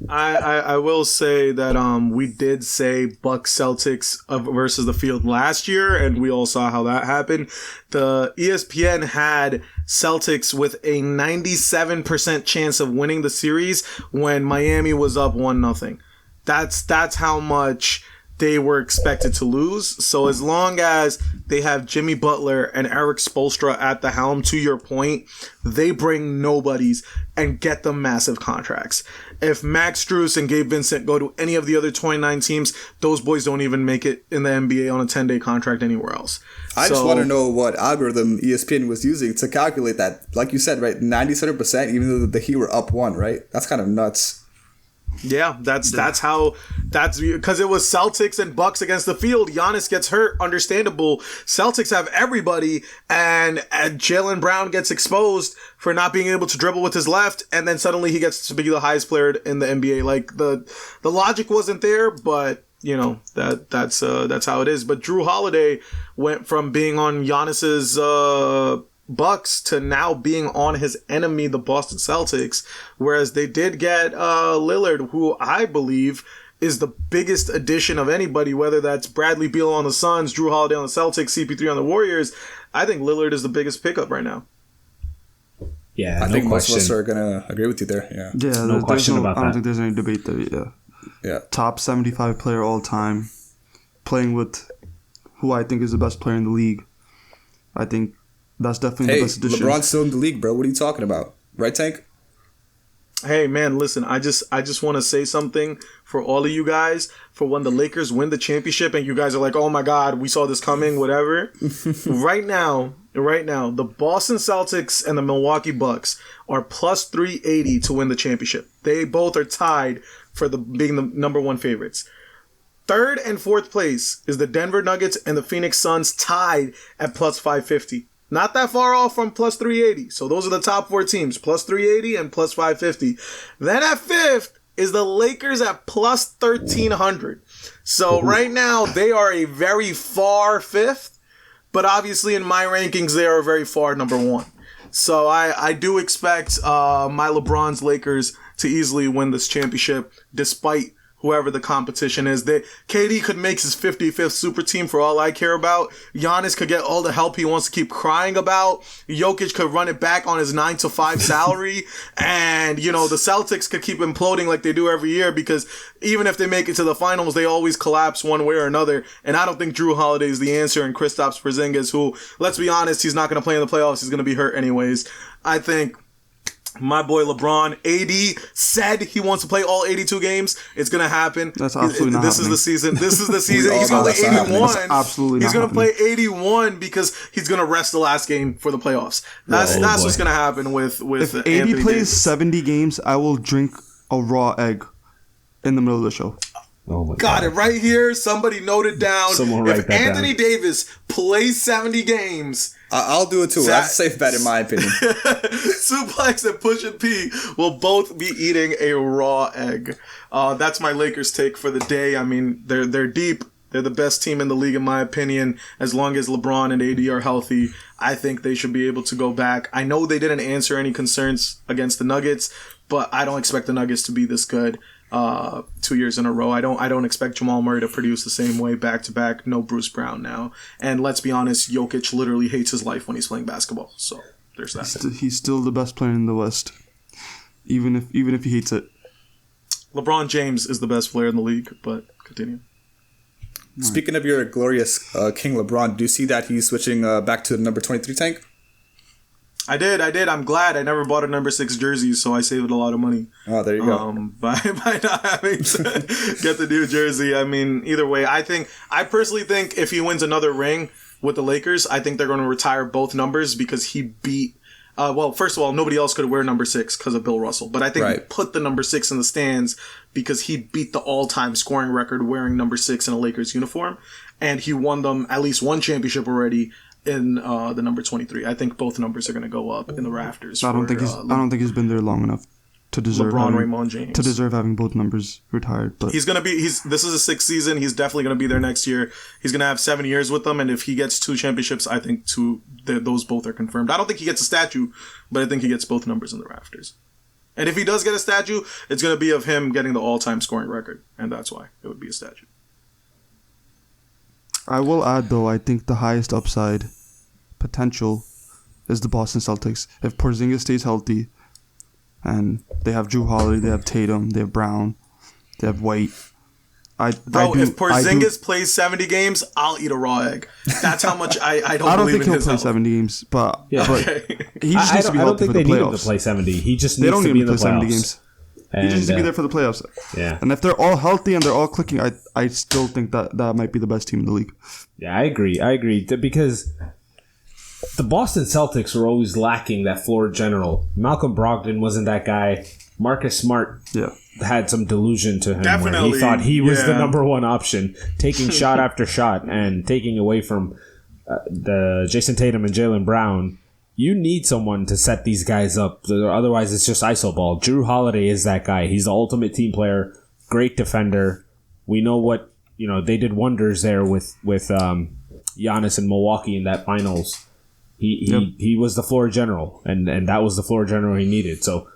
I will say that we did say Bucks Celtics versus the field last year, and we all saw how that happened. The ESPN had Celtics with a 97% chance of winning the series when Miami was up 1-0. That's how much they were expected to lose. So as long as they have Jimmy Butler and Eric Spoelstra at the helm, to your point, they bring nobodies and get them massive contracts. If Max Strus and Gabe Vincent go to any of the other 29 teams, those boys don't even make it in the NBA on a 10-day contract anywhere else. I just want to know what algorithm ESPN was using to calculate that. Like you said, right, 97%, even though the Heat were up 1, right? That's kind of nuts. Yeah, that's because it was Celtics and Bucks against the field. Giannis gets hurt, understandable. Celtics have everybody, and Jaylen Brown gets exposed for not being able to dribble with his left, and then suddenly he gets to be the highest player in the NBA. Like the logic wasn't there, but you know that's how it is. But Drew Holiday went from being on Giannis's Bucks to now being on his enemy, the Boston Celtics, whereas they did get Lillard, who I believe is the biggest addition of anybody, whether that's Bradley Beal on the Suns, Drew Holiday on the Celtics, CP3 on the Warriors. I think Lillard is the biggest pickup right now. Yeah, I think most of us are going to agree with you there. Yeah, no question about that. I don't think there's any debate there. Yeah. Top 75 player all time, playing with who I think is the best player in the league. I think that's definitely the best addition. LeBron's still in the league, bro. What are you talking about? Right, Tank? Hey, man, listen, I just want to say something for all of you guys. For when the Lakers win the championship and you guys are like, oh my God, we saw this coming, whatever. Right now, the Boston Celtics and the Milwaukee Bucks are plus 380 to win the championship. They both are tied for being the number 1 favorites. 3rd and 4th place is the Denver Nuggets and the Phoenix Suns, tied at plus 550. Not that far off from plus 380. So those are the top 4 teams, plus 380 and plus 550. Then at 5th is the Lakers at plus 1300. So right now they are a very far 5th, but obviously in my rankings they are a very far number 1. So I do expect my LeBron's Lakers to easily win this championship despite whoever the competition is. KD could make his 55th super team for all I care about. Giannis could get all the help he wants to keep crying about. Jokic could run it back on his 9-to-5 salary. And, the Celtics could keep imploding like they do every year, because even if they make it to the finals, they always collapse one way or another. And I don't think Drew Holiday is the answer, and Kristaps Porzingis, who, let's be honest, he's not going to play in the playoffs. He's going to be hurt anyways. I think my boy LeBron, AD said he wants to play all 82 games. It's going to happen. That's absolutely not This happening. is the season. He's going to play 81. Absolutely He's going to play 81 because he's going to rest the last game for the playoffs. That's what's going to happen with If AD Anthony plays Davis. 70 games, I will drink a raw egg in the middle of the show. Oh my Got God. it right here. Somebody note it down. Someone write if that Anthony down. Davis plays 70 games, I'll do it too. That's a safe bet in my opinion. Suplex and Pusha P will both be eating a raw egg. That's my Lakers take for the day. I mean, they're deep. They're the best team in the league, in my opinion. As long as LeBron and AD are healthy, I think they should be able to go back. I know they didn't answer any concerns against the Nuggets, but I don't expect the Nuggets to be this good 2 years in a row. I don't expect Jamal Murray to produce the same way back to back. No Bruce Brown now. And let's be honest, Jokic literally hates his life when he's playing basketball. So there's that. He's still the best player in the West, even if he hates it. LeBron James is the best player in the league, but continue. Speaking of your glorious King LeBron, do you see that he's switching back to the number 23 Tank? I did. I'm glad I never bought a number 6 jersey, so I saved a lot of money. Oh, there you go. By not having to get the new jersey. I mean, either way, I personally think if he wins another ring with the Lakers, I think they're going to retire both numbers because he beat. Well, first of all, nobody else could wear number 6 because of Bill Russell. But I think he put the number 6 in the stands because he beat the all-time scoring record wearing number 6 in a Lakers uniform. And he won them at least one championship already in the number 23. I think both numbers are going to go up in the rafters. I don't think he's been there long enough to deserve Raymond James to deserve having both numbers retired. But this is his 6th season. He's definitely going to be there next year. He's going to have 7 years with them, and if he gets 2 championships, I think those both are confirmed. I don't think he gets a statue, but I think he gets both numbers in the rafters. And if he does get a statue, it's going to be of him getting the all-time scoring record, and that's why it would be a statue. I will add, though, I think the highest upside potential is the Boston Celtics. If Porzingis stays healthy, and they have Drew Holiday, they have Tatum, they have Brown, they have White. If Porzingis plays 70 games, I'll eat a raw egg. That's how much I don't believe in his health. I don't think he'll play 70 games, but he just needs to be I don't healthy think for the they need him playoffs. to play 70. He just needs to be in the playoffs. 70 games. He just needs to be there for the playoffs. Yeah. And if they're all healthy and they're all clicking, I still think that might be the best team in the league. Yeah, I agree. Because the Boston Celtics were always lacking that floor general. Malcolm Brogdon wasn't that guy. Marcus Smart had some delusion to him where he thought he was the number one option, taking shot after shot and taking away from the Jason Tatum and Jaylen Brown. You need someone to set these guys up. Otherwise, it's just iso ball. Drew Holiday is that guy. He's the ultimate team player, great defender. We know what they did wonders there with Giannis in Milwaukee in that finals. He was the floor general, and that was the floor general he needed. So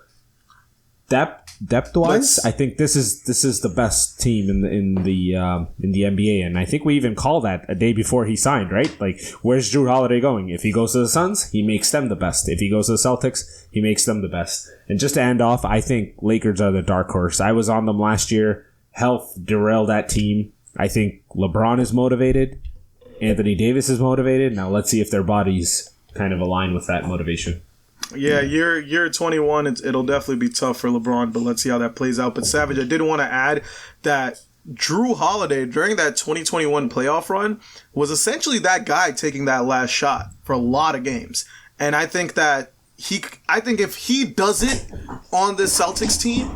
depth wise, I think this is the best team in the NBA, and I think we even call that a day before he signed, right? Like, where's Drew Holiday going? If he goes to the Suns, he makes them the best. If he goes to the Celtics, he makes them the best. And just to end off, I think Lakers are the dark horse. I was on them last year. Health derailed that team. I think LeBron is motivated. Anthony Davis is motivated. Now let's see if their bodies kind of align with that motivation. Yeah, year 21, it'll definitely be tough for LeBron, but let's see how that plays out. But Savage, I did want to add that Drew Holiday, during that 2021 playoff run, was essentially that guy taking that last shot for a lot of games. And I think that if he does it on this Celtics team,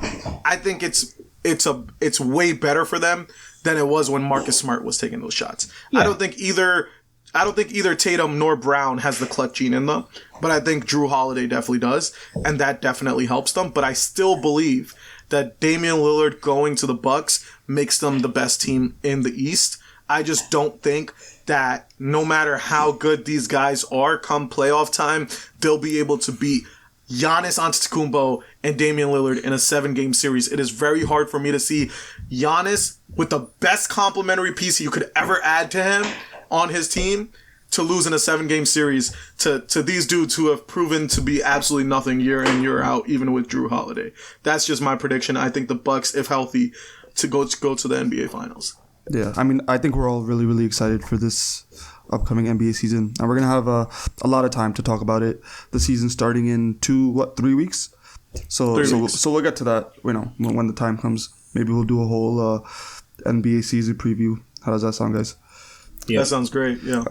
I think it's way better for them than it was when Marcus Smart was taking those shots. Yeah. I don't think either Tatum nor Brown has the clutch gene in them, but I think Drew Holiday definitely does, and that definitely helps them. But I still believe that Damian Lillard going to the Bucks makes them the best team in the East. I just don't think that no matter how good these guys are come playoff time, they'll be able to beat Giannis Antetokounmpo and Damian Lillard in a 7-game series. It is very hard for me to see Giannis with the best complementary piece you could ever add to him on his team to lose in a 7-game series to these dudes who have proven to be absolutely nothing year in, year out, even with Drew Holiday. That's just my prediction. I think the Bucks, if healthy, to go to the NBA Finals. Yeah, I mean, I think we're all really, really excited for this upcoming NBA season, and we're gonna have a lot of time to talk about it. The season starting in 3 weeks. So we'll get to that. When the time comes, maybe we'll do a whole NBA season preview. How does that sound, guys? Yeah. That sounds great. Yeah.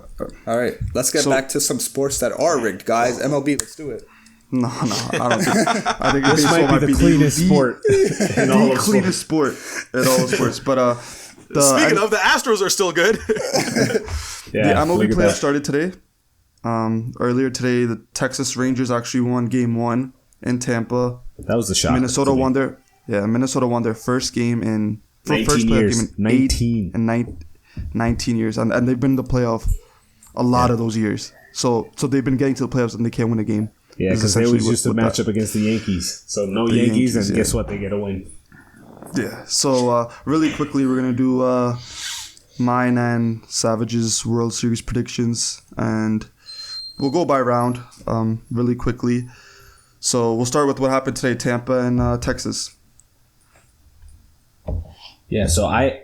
All right, let's get back to some sports that are rigged, guys. MLB, let's do it. No, I don't think. I think this might be the cleanest sport in all of cleanest sport in all of sports. But speaking of, the Astros are still good. The MLB playoffs started today. Earlier today, the Texas Rangers actually won Game 1 in Tampa. That was the shot. Minnesota won their first game in 19 years. 19 years, and they've been in the playoff a lot of those years. So they've been getting to the playoffs and they can't win a game. Yeah, because they always used to match up against the Yankees. So no Yankees, and guess what? They get a win. Yeah. So really quickly, we're gonna do mine and Savage's World Series predictions, and we'll go by round really quickly. So we'll start with what happened today, Tampa and Texas. Yeah. So I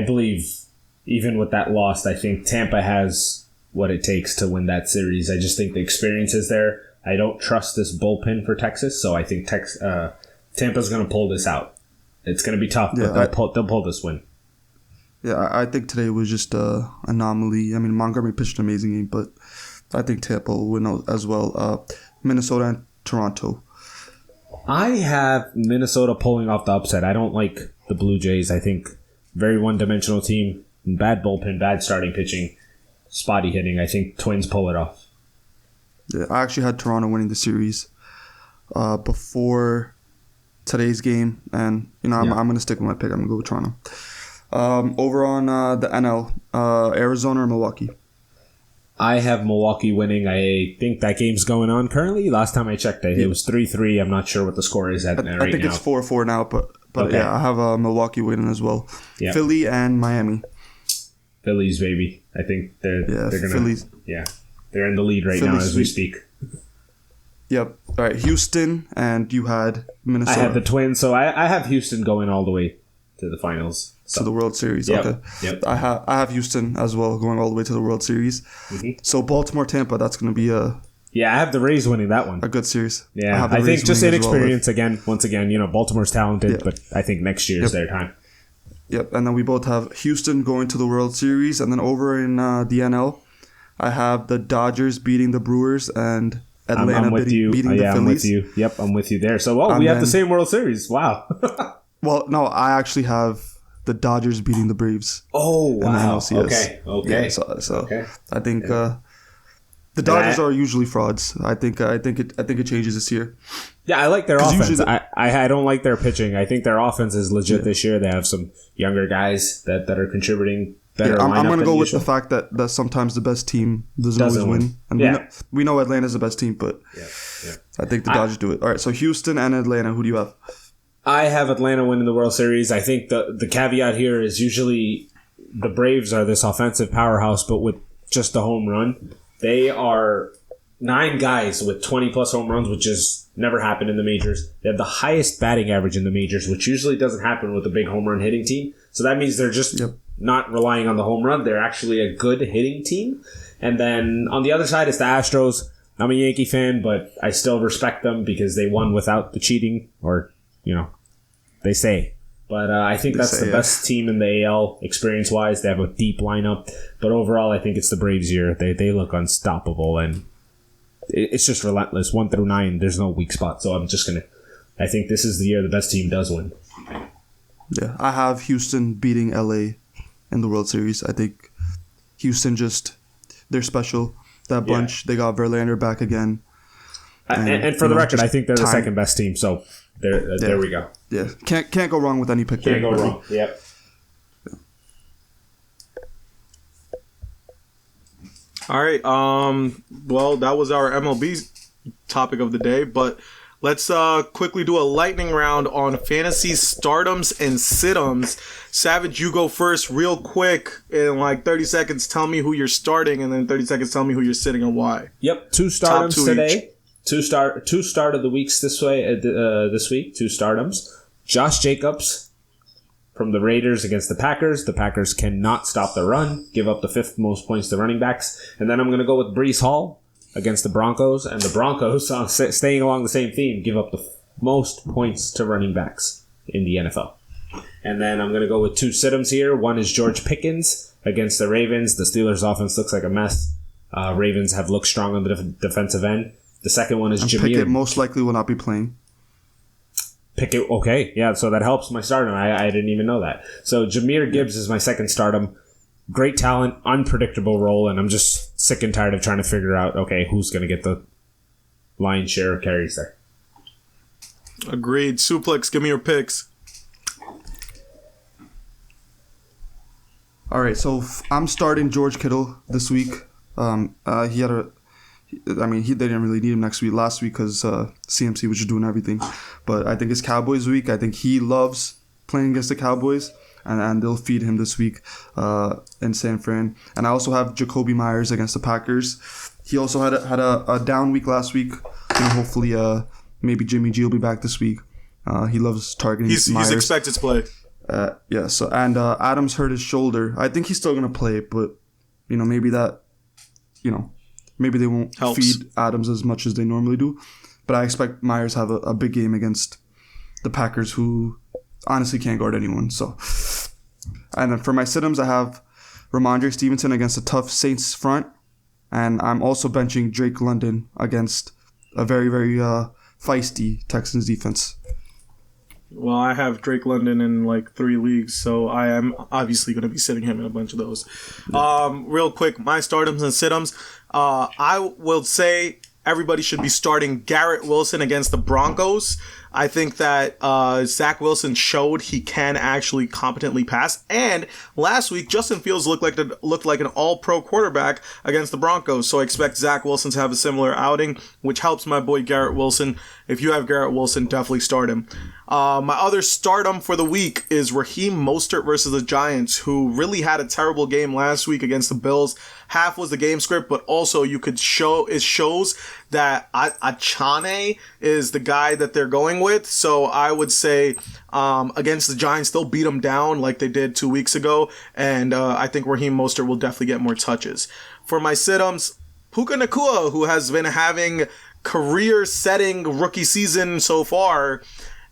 believe even with that loss, I think Tampa has what it takes to win that series. I just think the experience is there. I don't trust this bullpen for Texas, so I think Tampa's going to pull this out. It's going to be tough, but they'll pull this win. Yeah, I think today was just an anomaly. I mean, Montgomery pitched an amazing game, but I think Tampa will win as well. Minnesota and Toronto. I have Minnesota pulling off the upset. I don't like the Blue Jays. I think very one-dimensional team, bad bullpen, bad starting pitching. spotty hitting. I think Twins pull it off. Yeah, I actually had Toronto winning the series before today's game, and I'm going to stick with my pick. I'm going to go with Toronto. Over on the NL, Arizona or Milwaukee? I have Milwaukee winning. I think that game's going on currently. Last time I checked it was 3-3. I'm not sure what the score is at right now. I think it's 4-4 now, but okay. Yeah, I have Milwaukee winning as well. Yep. Philly and Miami. Phillies, baby. I think they're gonna. Phillies. Yeah, they're in the lead right Phillies now as we speak. Yep. All right, Houston, and you had Minnesota. I had the Twins, so I have Houston going all the way to the finals. So. To the World Series. Yep. Okay. Yep. I have Houston as well going all the way to the World Series. Mm-hmm. So Baltimore Tampa, that's going to be a I have the Rays winning that one. A good series. Yeah, I think just inexperience once again, Baltimore's talented, but I think next year is their time. Yep, and then we both have Houston going to the World Series, and then over in the NL, I have the Dodgers beating the Brewers and Atlanta beating the Phillies. I'm with you. Yep, I'm with you there. So, we have the same World Series. Wow. Well, no, I actually have the Dodgers beating the Braves. Oh, wow. Okay. Yeah, so I think the Dodgers are usually frauds. I think it changes this year. Yeah, I like their offense. I don't like their pitching. I think their offense is legit this year. They have some younger guys that are contributing better. I'm going to go with the fact that sometimes the best team doesn't always win. And we know Atlanta's the best team, but I think the Dodgers do it. All right, so Houston and Atlanta, who do you have? I have Atlanta winning the World Series. I think the caveat here is usually the Braves are this offensive powerhouse, but with just a home run. They are 9 guys with 20-plus home runs, which has never happened in the majors. They have the highest batting average in the majors, which usually doesn't happen with a big home run hitting team. So that means they're just not relying on the home run. They're actually a good hitting team. And then on the other side, it's the Astros. I'm a Yankee fan, but I still respect them because they won without the cheating, or, they say. But I think that's the best team in the AL experience-wise. They have a deep lineup. But overall, I think it's the Braves' year. They look unstoppable, and it's just relentless. 1 through 9, there's no weak spot. So I think this is the year the best team does win. Yeah, I have Houston beating LA in the World Series. I think Houston they're special. That bunch, they got Verlander back again. And for the record, I think they're the second best team. So there we go. Yeah, can't go wrong with any pick. Can't go wrong. Yep. All right. Well, that was our MLB topic of the day, but let's quickly do a lightning round on fantasy stardoms and situms. Savage, you go first, real quick, in like 30 seconds. Tell me who you're starting, and then 30 seconds. Tell me who you're sitting and why. Yep, 2 stardoms today. Two start of the weeks this week. 2 stardoms. Josh Jacobs from the Raiders against the Packers. The Packers cannot stop the run, give up the 5th most points to running backs. And then I'm going to go with Breece Hall against the Broncos. And the Broncos, staying along the same theme, give up the most points to running backs in the NFL. And then I'm going to go with 2 situms here. One is George Pickens against the Ravens. The Steelers' offense looks like a mess. Ravens have looked strong on the defensive end. The second one is Jameer. Pickett most likely will not be playing. Pickett, okay. Yeah, so that helps my stardom. I didn't even know that. So Jameer Gibbs is my second stardom. Great talent, unpredictable role, and I'm just sick and tired of trying to figure out, who's going to get the lion's share of carries there. Agreed. Suplex, give me your picks. All right, so I'm starting George Kittle this week. They didn't really need him last week because CMC was just doing everything. But I think it's Cowboys week. I think he loves playing against the Cowboys, and they'll feed him this week in San Fran. And I also have Jacoby Myers against the Packers. He also had a down week last week. Hopefully, maybe Jimmy G will be back this week. He loves targeting Myers. He's expected to play. So Adams hurt his shoulder. I think he's still gonna play, but maybe that, maybe they won't feed Adams as much as they normally do. But I expect Myers to have a big game against the Packers, who honestly can't guard anyone. So, and then for my situms, I have Ramondre Stevenson against a tough Saints front, and I'm also benching Drake London against a very, very feisty Texans defense. Well, I have Drake London in like 3 leagues, so I am obviously going to be sitting him in a bunch of those. Real quick, my stardoms and situms. I will say everybody should be starting Garrett Wilson against the Broncos. I think that Zach Wilson showed he can actually competently pass. And last week, Justin Fields looked like an all-pro quarterback against the Broncos. So I expect Zach Wilson to have a similar outing, which helps my boy Garrett Wilson. If you have Garrett Wilson, definitely start him. My other stardom for the week is Raheem Mostert versus the Giants, who really had a terrible game last week against the Bills. Half was the game script, but also it shows that Achane is the guy that they're going with. So I would say against the Giants, they'll beat them down like they did 2 weeks ago. And I think Raheem Mostert will definitely get more touches. For my sit-ums, Puka Nacua, who has been having career-setting rookie season so far.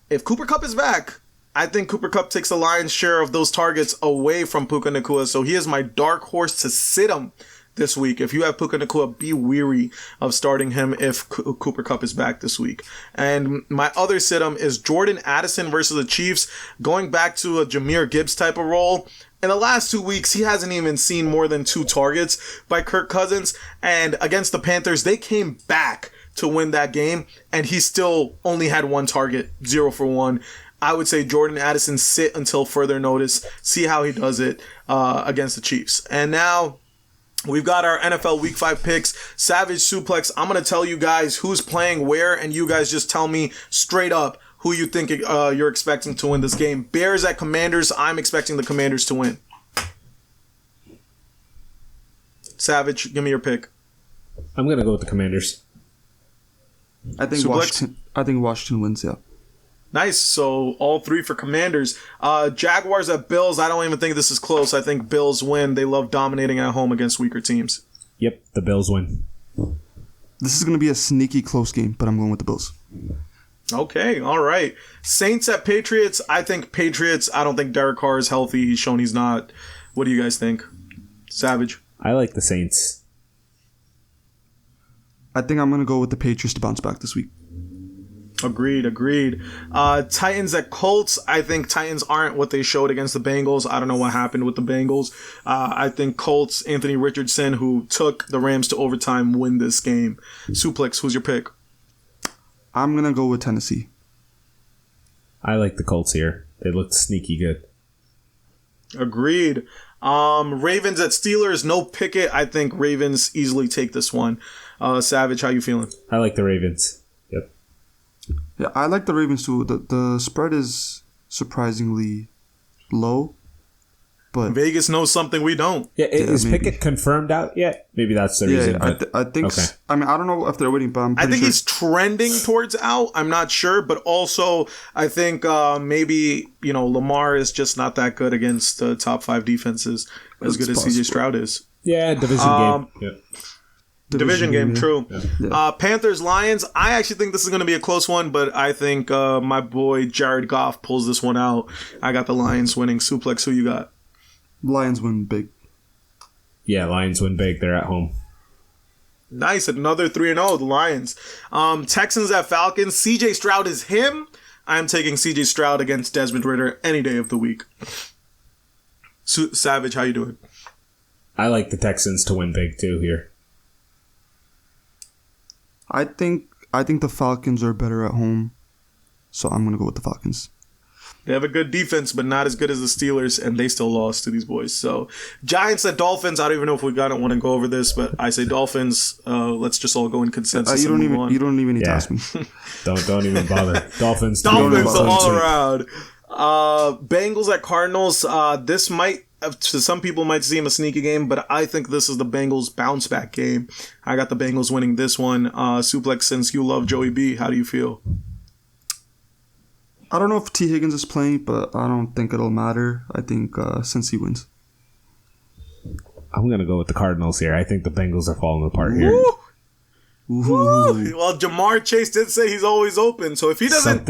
If Cooper Kupp is back, I think Cooper Kupp takes the lion's share of those targets away from Puka Nacua. So he is my dark horse to sit him this week. If you have Puka Nacua, be weary of starting him if Cooper Kupp is back this week. And my other sit-em is Jordan Addison versus the Chiefs. Going back to a Jahmyr Gibbs type of role. In the last 2 weeks, he hasn't even seen more than 2 targets by Kirk Cousins. And against the Panthers, they came back to win that game, and he still only had 1 target, 0 for 1. I would say Jordan Addison sit until further notice, see how he does it against the Chiefs. And now we've got our NFL Week 5 picks. Savage Suplex, I'm going to tell you guys who's playing where, and you guys just tell me straight up who you think you're expecting to win this game. Bears at Commanders, I'm expecting the Commanders to win. Savage, give me your pick. I'm going to go with the Commanders. I think Washington wins, yeah. Nice. So all 3 for Commanders. Jaguars at Bills. I don't even think this is close. I think Bills win. They love dominating at home against weaker teams. Yep, the Bills win. This is going to be a sneaky close game, but I'm going with the Bills. Okay, all right. Saints at Patriots. I think Patriots. I don't think Derek Carr is healthy. He's shown he's not. What do you guys think? Savage. I like the Saints. I think I'm going to go with the Patriots to bounce back this week. Agreed. Titans at Colts. I think Titans aren't what they showed against the Bengals. I don't know what happened with the Bengals. I think Colts, Anthony Richardson, who took the Rams to overtime, win this game. Suplex, who's your pick? I'm going to go with Tennessee. I like the Colts here. They look sneaky good. Agreed. Ravens at Steelers. No Pickett. I think Ravens easily take this one. Savage, how you feeling? I like the Ravens. Yep. Yeah, I like the Ravens too. The spread is surprisingly low, but Vegas knows something we don't. Yeah, is Pickett confirmed out yet? Maybe that's the reason. I think. Okay. I mean, I don't know if they're waiting, but I think he's trending towards out. I'm not sure, but also I think maybe Lamar is just not that good against the top 5 defenses as good as CJ Stroud is. Yeah, division game. Yeah. Division game, true. Yeah. Panthers, Lions. I actually think this is going to be a close one, but I think my boy Jared Goff pulls this one out. I got the Lions winning. Suplex, who you got? Lions win big. Yeah, Lions win big. They're at home. Nice. Another 3-0, the Lions. Texans at Falcons. CJ Stroud is him. I'm taking CJ Stroud against Desmond Ridder any day of the week. Savage, how you doing? I like the Texans to win big too here. I think the Falcons are better at home, so I'm going to go with the Falcons. They have a good defense, but not as good as the Steelers, and they still lost to these boys. So, Giants at Dolphins. I don't even know if don't want to go over this, but I say Dolphins. Let's just all go in consensus. You don't even need to ask me. don't even bother. Dolphins all around. Bengals at Cardinals. This might, to some people, might seem a sneaky game, but I think this is the Bengals bounce back game. I got the Bengals winning this one. Suplex, since you love Joey B, how do you feel? I don't know if T. Higgins is playing, but I don't think it'll matter. I think since he wins. I'm going to go with the Cardinals here. I think the Bengals are falling apart here. Well, Jamar Chase did say he's always open, so if he doesn't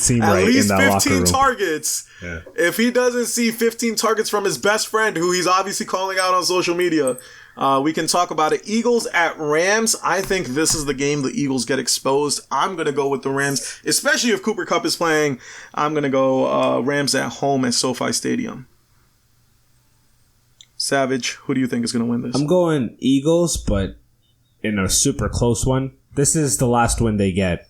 see at least 15 targets, if he doesn't see 15 targets from his best friend, who he's obviously calling out on social media, We can talk about it. Eagles at Rams. I think this is the game the Eagles get exposed. I'm going to go with the Rams, especially if Cooper Kupp is playing. I'm going to go Rams at home at SoFi Stadium. Savage, who do you think is going to win this? I'm going Eagles, but in a super close one. This is the last win they get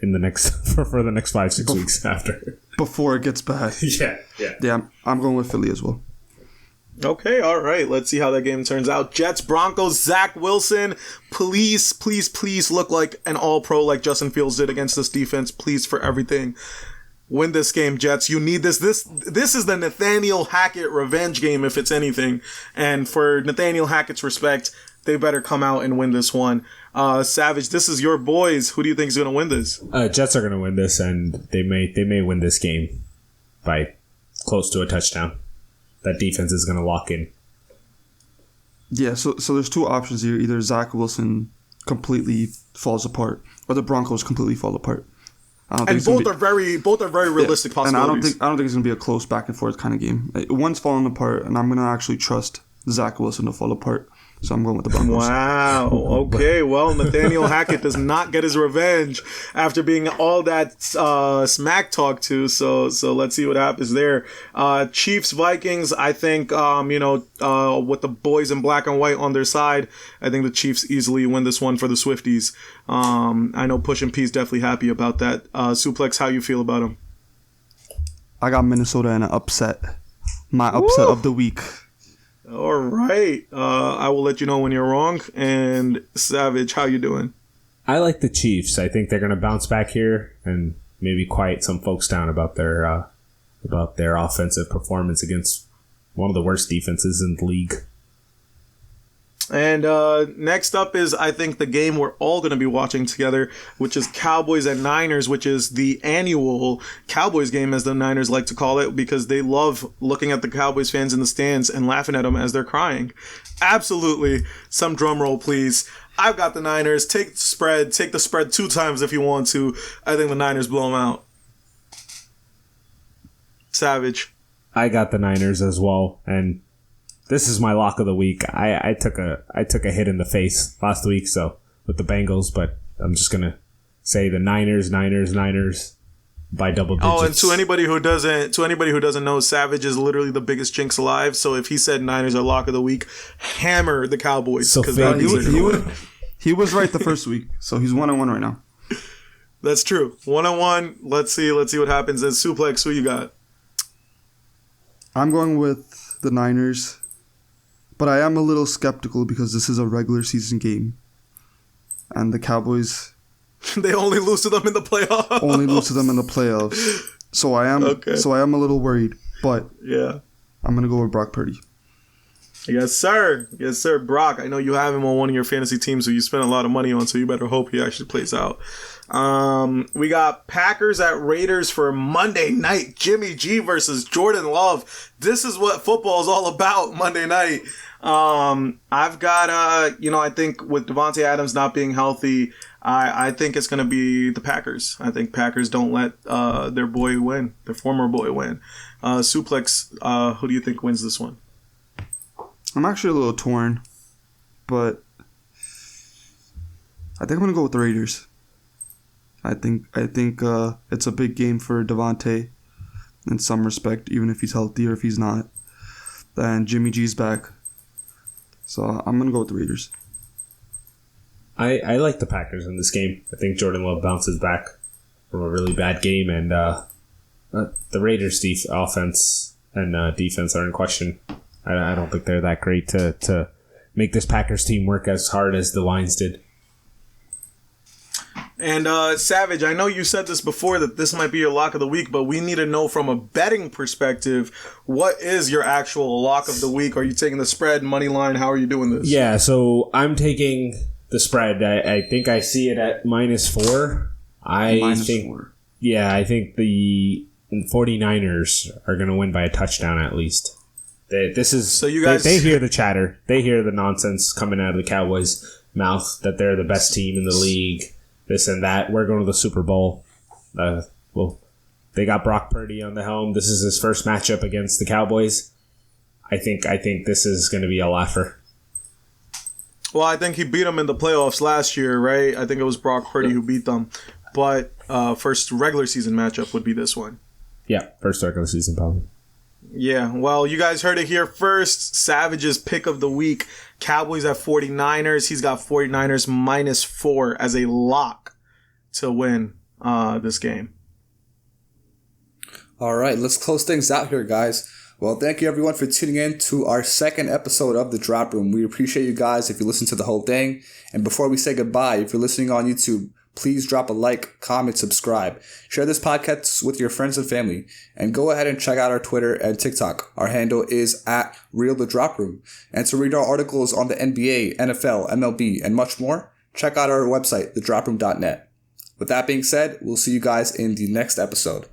in the next for the next 5-6 weeks after. Before it gets bad. Yeah. I'm going with Philly as well. Okay, all right. Let's see how that game turns out. Jets, Broncos, Zach Wilson. Please look like an all-pro like Justin Fields did against this defense. Please, for everything. Win this game, Jets. You need this. This is the Nathaniel Hackett revenge game, if it's anything. And for Nathaniel Hackett's respect, they better come out and win this one. Savage, this is your boys. Who do you think is going to win this? Jets are going to win this, and they may win this game by close to a touchdown. That defense is going to lock in. Yeah, so there's two options here. Either Zach Wilson completely falls apart, or the Broncos completely fall apart. And both are very realistic possibilities. And I don't think it's going to be a close back and forth kind of game. One's falling apart, and I'm going to actually trust Zach Wilson to fall apart. So I'm going with the Broncos. Wow. Okay. Well, Nathaniel Hackett does not get his revenge after being all that smack talk to. So let's see what happens there. Chiefs Vikings. I think with the boys in black and white on their side, I think the Chiefs easily win this one for the Swifties. I know Push and P's definitely happy about that. Suplex, how you feel about him? I got Minnesota in an upset. My upset of the week. All right. I will let you know when you're wrong. And Savage, how you doing? I like the Chiefs. I think they're going to bounce back here and maybe quiet some folks down about their offensive performance against one of the worst defenses in the league. And next up is, I think, the game we're all going to be watching together, which is Cowboys and Niners, which is the annual Cowboys game, as the Niners like to call it, because they love looking at the Cowboys fans in the stands and laughing at them as they're crying. Absolutely. Some drum roll, please. I've got the Niners. Take the spread. Take the spread 2 times if you want to. I think the Niners blow them out. Savage. I got the Niners as well, and this is my lock of the week. I took a hit in the face last week, so with the Bengals, but I'm just gonna say the Niners by double digits. Oh, and to anybody who doesn't know, Savage is literally the biggest jinx alive. So if he said Niners are lock of the week, hammer the Cowboys. So he was right the first week, so he's 1-1 right now. That's true. 1-1. Let's see what happens. And Suplex, who you got? I'm going with the Niners. But I am a little skeptical because this is a regular season game. And the Cowboys... they only lose to them in the playoffs. So I am a little worried. But yeah, I'm going to go with Brock Purdy. Yes, sir. Brock. I know you have him on one of your fantasy teams who you spent a lot of money on, so you better hope he actually plays out. We got Packers at Raiders for Monday night. Jimmy G versus Jordan Love. This is what football is all about Monday night. I've got, I think with Devontae Adams not being healthy, I think it's going to be the Packers. I think Packers don't let their former boy win. Suplex, who do you think wins this one? I'm actually a little torn, but I think I'm going to go with the Raiders. I think it's a big game for Devontae in some respect, even if he's healthy or if he's not. And Jimmy G's back. So I'm going to go with the Raiders. I like the Packers in this game. I think Jordan Love bounces back from a really bad game, and the Raiders' offense and defense are in question. I don't think they're that great to make this Packers team work as hard as the Lions did. And Savage, I know you said this before that this might be your lock of the week, but we need to know from a betting perspective, what is your actual lock of the week? Are you taking the spread, money line? How are you doing this? Yeah, so I'm taking the spread. I think I see it at -4. -4. Yeah, I think the 49ers are going to win by a touchdown at least. So you guys, they hear the chatter. They hear the nonsense coming out of the Cowboys' mouth that they're the best team in the league. This and that. We're going to the Super Bowl. They got Brock Purdy on the helm. This is his first matchup against the Cowboys. I think this is going to be a laugher. Well, I think he beat them in the playoffs last year, right? I think it was Brock Purdy who beat them. But first regular season matchup would be this one. Yeah, first regular season probably. Yeah, well, you guys heard it here first. Savage's pick of the week. Cowboys at 49ers. He's got 49ers -4 as a lock to win this game. All right, let's close things out here, guys. Well, thank you everyone for tuning in to our second episode of The Drop Room. We appreciate you guys if you listen to the whole thing. And before we say goodbye, if you're listening on YouTube, please drop a like, comment, subscribe. Share this podcast with your friends and family. And go ahead and check out our Twitter and TikTok. Our handle is at Real The Drop Room. And to read our articles on the NBA, NFL, MLB, and much more, check out our website, thedroproom.net. With that being said, we'll see you guys in the next episode.